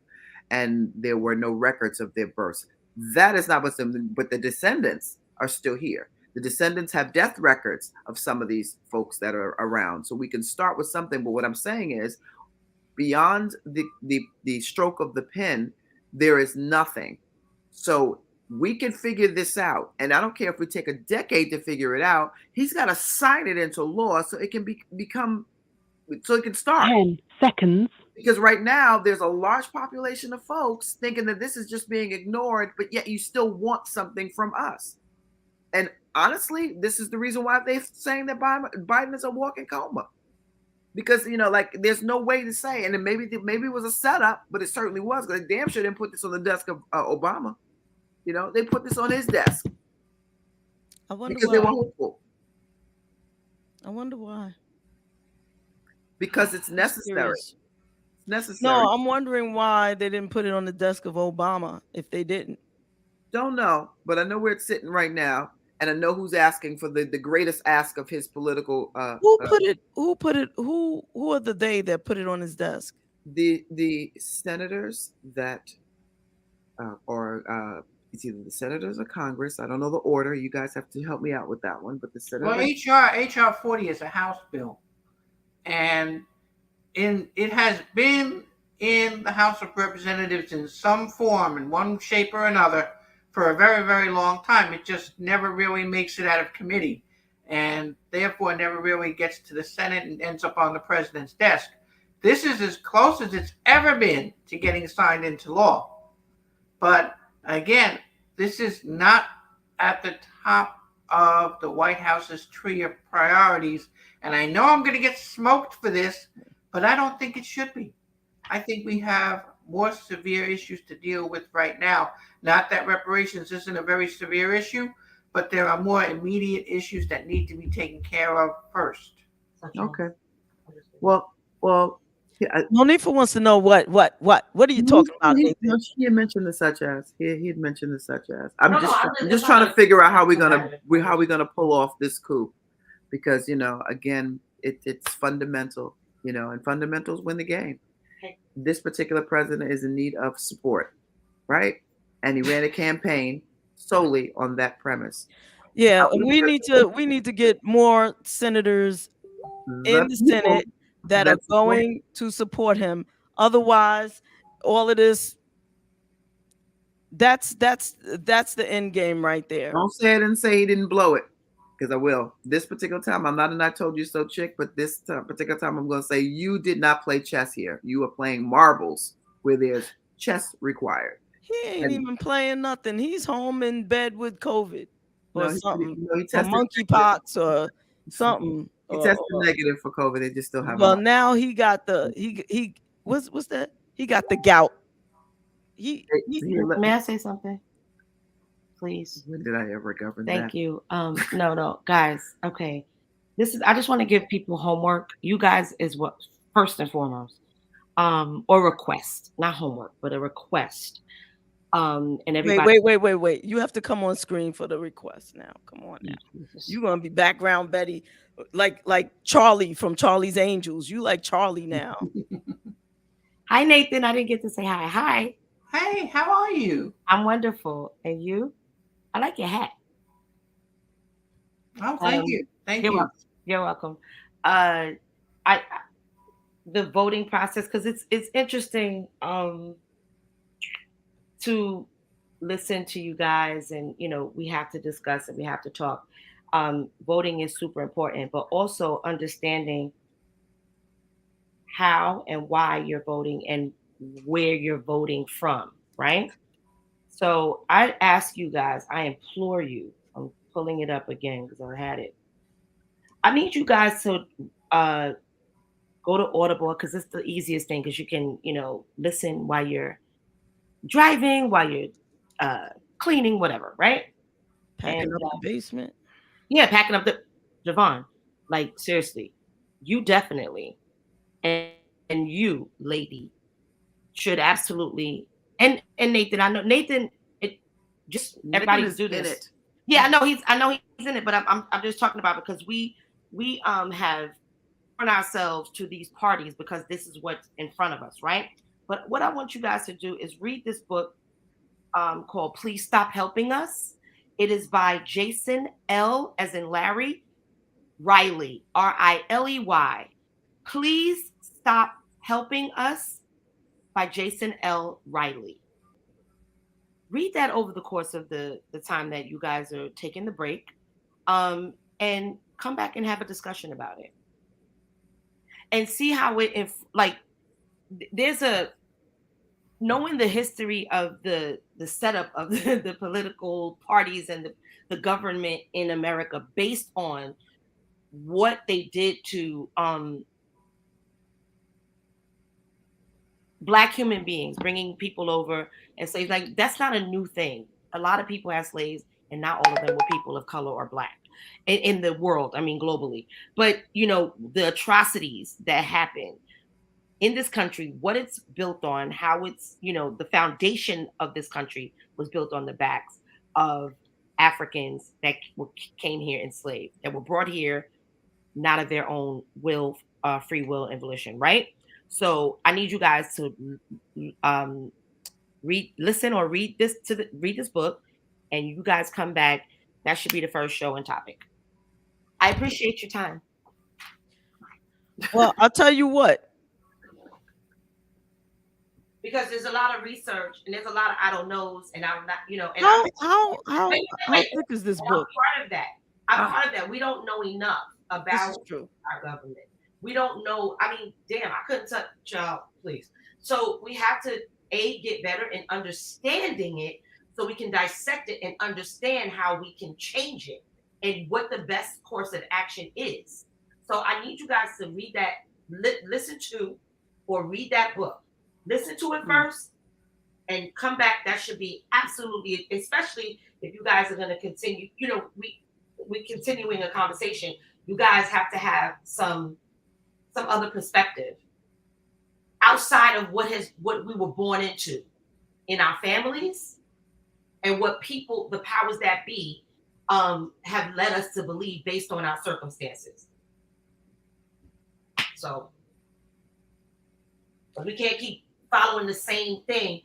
and there were no records of their births. That is not but the descendants are still here. The descendants have death records of some of these folks that are around. So we can start with something. But what I'm saying is, beyond the stroke of the pen, there is nothing. So we can figure this out. And I don't care if we take a decade to figure it out. He's got to sign it into law so it can so it can start. 10 seconds. Because right now there's a large population of folks thinking that this is just being ignored, but yet you still want something from us. And honestly, this is the reason why they're saying that Biden is a walking coma. Because, there's no way to say, and maybe it was a setup, but it certainly was, because they damn sure didn't put this on the desk of Obama. They put this on his desk. I wonder because why. They were hopeful. I wonder why. Because it's necessary. It's necessary. No, I'm wondering why they didn't put it on the desk of Obama if they didn't. Don't know, but I know where it's sitting right now, and I know who's asking for the greatest ask of his political. Who put it? Who put it? Who are the they that put it on his desk? The senators that it's either the senators or Congress. I don't know the order. You guys have to help me out with that one. But the senators. Well, HR 40 is a House bill, and it has been in the House of Representatives in some form, in one shape or another, for a very, very long time. It just never really makes it out of committee, and therefore never really gets to the Senate and ends up on the president's desk. This is as close as it's ever been to getting signed into law. But again, this is not at the top of the White House's tree of priorities. And I know I'm going to get smoked for this, but I don't think it should be. I think we have more severe issues to deal with right now. Not that reparations isn't a very severe issue, but there are more immediate issues that need to be taken care of first. Okay. Well. Yeah, Monifa wants to know what are you talking about? He had mentioned the such as. He had mentioned the such as. I'm just trying to figure out how we're gonna pull off this coup, because again it's fundamental, and fundamentals win the game. This particular president is in need of support, right? And he ran a campaign solely on that premise. Yeah, we need to get more senators in the Senate that are going to support him. Otherwise, all of this, that's the end game right there. Don't say it and say he didn't blow it, because I will. This particular time, I'm not an I told you so chick, but this particular time I'm going to say you did not play chess here. You are playing marbles where there's chess required. He ain't even playing nothing. He's home in bed with COVID or something, or monkeypox or something. He tested negative for COVID. They just still have. Well, now he got the what's that? He got the gout. May I say something, please? When did I ever govern that? Thank you. No, guys. Okay, I just want to give people homework. You guys is what first and foremost, or request, not homework, but a request. And everybody. Wait. You have to come on screen for the request now. Come on now. You're gonna be background Betty, like Charlie from Charlie's Angels. You like Charlie now. Hi, Nathan. I didn't get to say hi. Hi. Hey, how are you? I'm wonderful. And you? I like your hat. Oh, thank you. Thank you. You're welcome. The voting process, because it's interesting to listen to you guys, and we have to discuss and we have to talk. Voting is super important, but also understanding how and why you're voting and where you're voting from, right? So I ask you guys, I implore you, I'm pulling it up again because I had it. I need you guys to go to Audible, because it's the easiest thing, because you can, listen while you're driving, while you're cleaning, whatever, right? Packing up the basement. Yeah, packing up the JaVonne. Like, seriously, you definitely, and you, lady, should absolutely, and Nathan, I know Nathan, everybody do this. It. Yeah, I know he's in it, but I'm just talking about, because we have run ourselves to these parties because this is what's in front of us, right? But what I want you guys to do is read this book called Please Stop Helping Us. It is by Jason L. as in Larry, Riley, Riley. Please Stop Helping Us by Jason L. Riley. Read that over the course of the time that you guys are taking the break, and come back and have a discussion about it. And see how there's knowing the history of the setup of the political parties and the government in America based on what they did to Black human beings, bringing people over and slaves. Like, that's not a new thing. A lot of people had slaves, and not all of them were people of color or Black in the world. I mean, globally. But, the atrocities that happened in this country, what it's built on, how it's, the foundation of this country was built on the backs of Africans that came here enslaved, that were brought here not of their own will, free will and volition, right? So I need you guys to listen or read this book, and you guys come back. That should be the first show and topic. I appreciate your time. Well, I'll tell you what. Because there's a lot of research and there's a lot of I don't knows, and I'm not, and How thick is this book? I'm part of that. I'm part of that. We don't know enough about our government. We don't know. I mean, damn, I couldn't touch y'all, please. So we have to get better in understanding it, so we can dissect it and understand how we can change it and what the best course of action is. So I need you guys to read that, listen to, or read that book. Listen to it first and come back. That should be absolutely, especially if you guys are going to continue, we continuing a conversation. You guys have to have some other perspective outside of what we were born into in our families, and what people, the powers that be, have led us to believe based on our circumstances. So, but we can't keep following the same thing.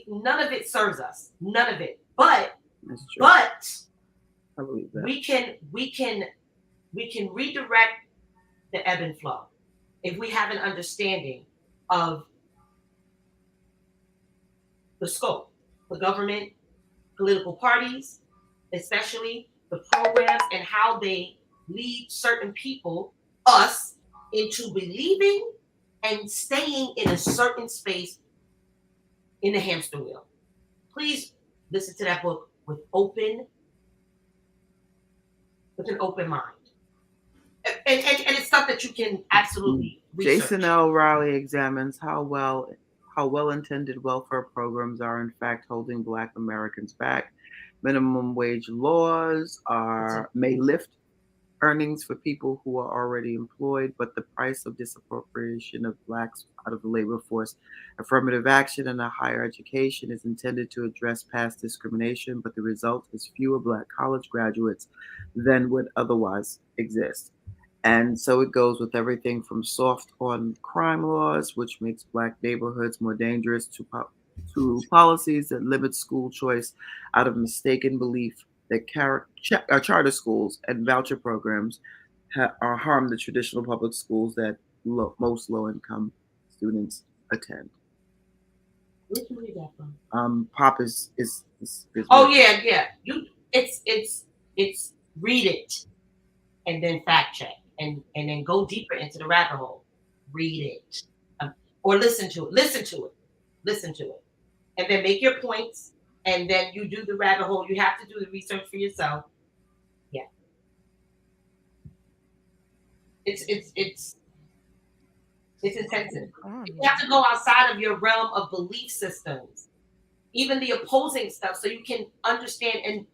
None of it serves us. None of it. But I believe that. we can redirect the ebb and flow if we have an understanding of the scope, the government, political parties, especially the programs and how they lead certain people, us, into believing and staying in a certain space in the hamster wheel. Please listen to that book with an open mind. And it's stuff that you can absolutely research. Jason L. Riley examines how well-intended welfare programs are in fact holding Black Americans back. Minimum wage laws may lift earnings for people who are already employed, but the price of disappropriation of Blacks out of the labor force. Affirmative action and a higher education is intended to address past discrimination, but the result is fewer Black college graduates than would otherwise exist. And so it goes with everything from soft on crime laws, which makes Black neighborhoods more dangerous, to policies that limit school choice out of mistaken belief that charter schools and voucher programs harm the traditional public schools that most low-income students attend. Where did you read that from? Pop is oh yeah. It's read it and then fact check and then go deeper into the rabbit hole. Read it or listen to it, and then make your points. And then you do the rabbit hole. You have to do the research for yourself. Yeah. It's intensive. You have to go outside of your realm of belief systems, even the opposing stuff, so you can understand. And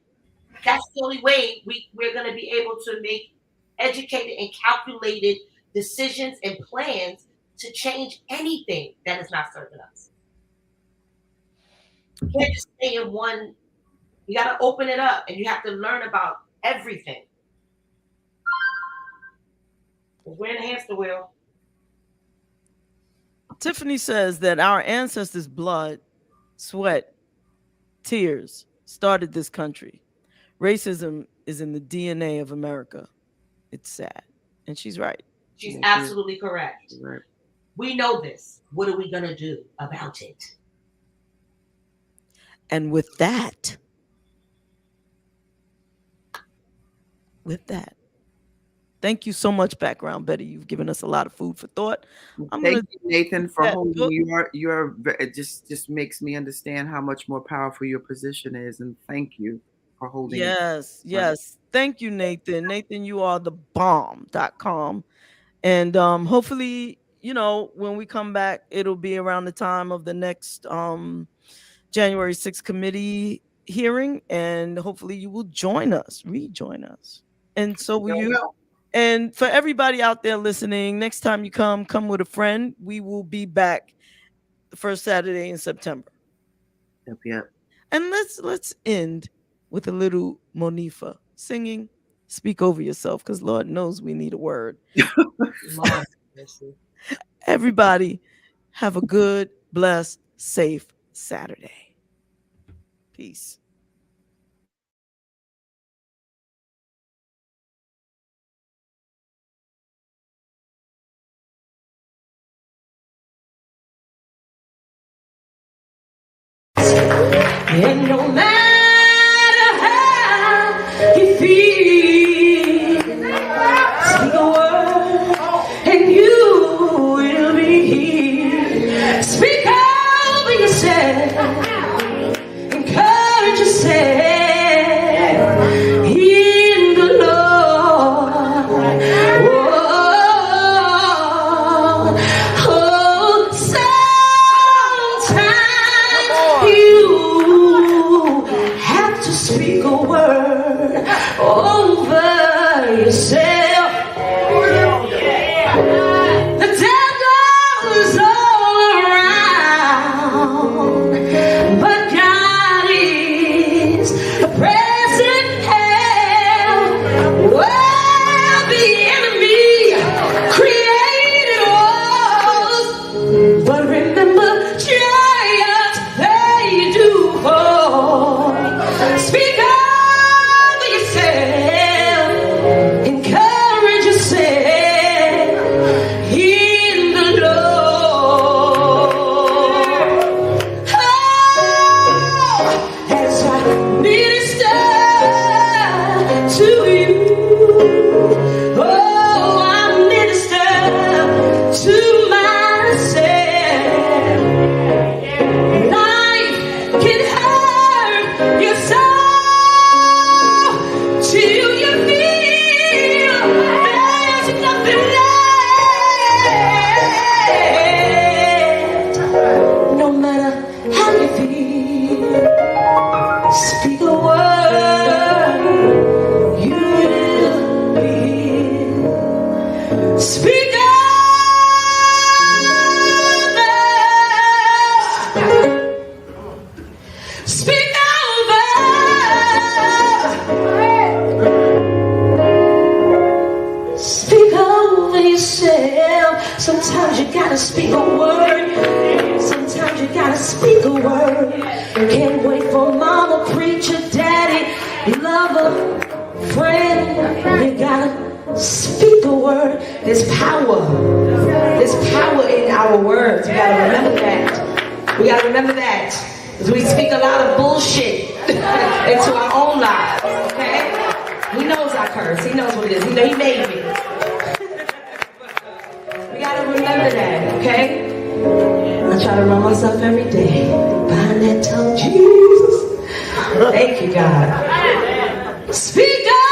that's the only way we're going to be able to make educated and calculated decisions and plans to change anything that is not serving us. You can't just stay in one. You got to open it up, and you have to learn about everything. We're in a hamster wheel. Tiffany says that our ancestors' blood, sweat, tears started this country. Racism is in the DNA of America. It's sad. And she's right. She's absolutely correct. She's right. We know this. What are we going to do about it? And with that, thank you so much, Background Betty. You've given us a lot of food for thought. Thank you, Nathan, for holding your. It just makes me understand how much more powerful your position is, and thank you for holding. Yes. Thank you, Nathan. Nathan, you are the bomb.com, and hopefully, when we come back, it'll be around the time of the next January 6th committee hearing, and hopefully you will rejoin us, and so will you. And for everybody out there listening, next time you come with a friend. We will be back the first Saturday in September. Yep. And let's end with a little Monifa singing Speak Over Yourself, because Lord knows we need a word. Everybody have a good, blessed, safe Saturday. Peace. And no matter how you feel, speak a word and you will be healed. Speak over yourself, encourage yourself in the Lord. Sometimes you have to speak a word over yourself. The devil's all around, but God is a present help. Well, the enemy created walls, but remember, giants, they do fall. Speak over yourself, encourage yourself in the Lord. Oh, as I minister to you, oh, I minister to myself. Life can hurt your soul till you feel there's nothing left. No matter how you feel, speak a word, you will be healed. Speak over, speak over, speak over yourself. Sometimes you gotta speak a word. Sometimes you gotta speak a word. Can't wait for mama, preacher, daddy, lover, friend. You gotta speak a word. There's power. There's power in our words. We gotta remember that. We gotta remember that. Because we speak a lot of bullshit into our own lives. Okay? He knows I curse. He knows what it is. He made me. We gotta remember that, okay? I try to remind myself every day. Behind that tongue, Jesus. Thank you, God. Speak up.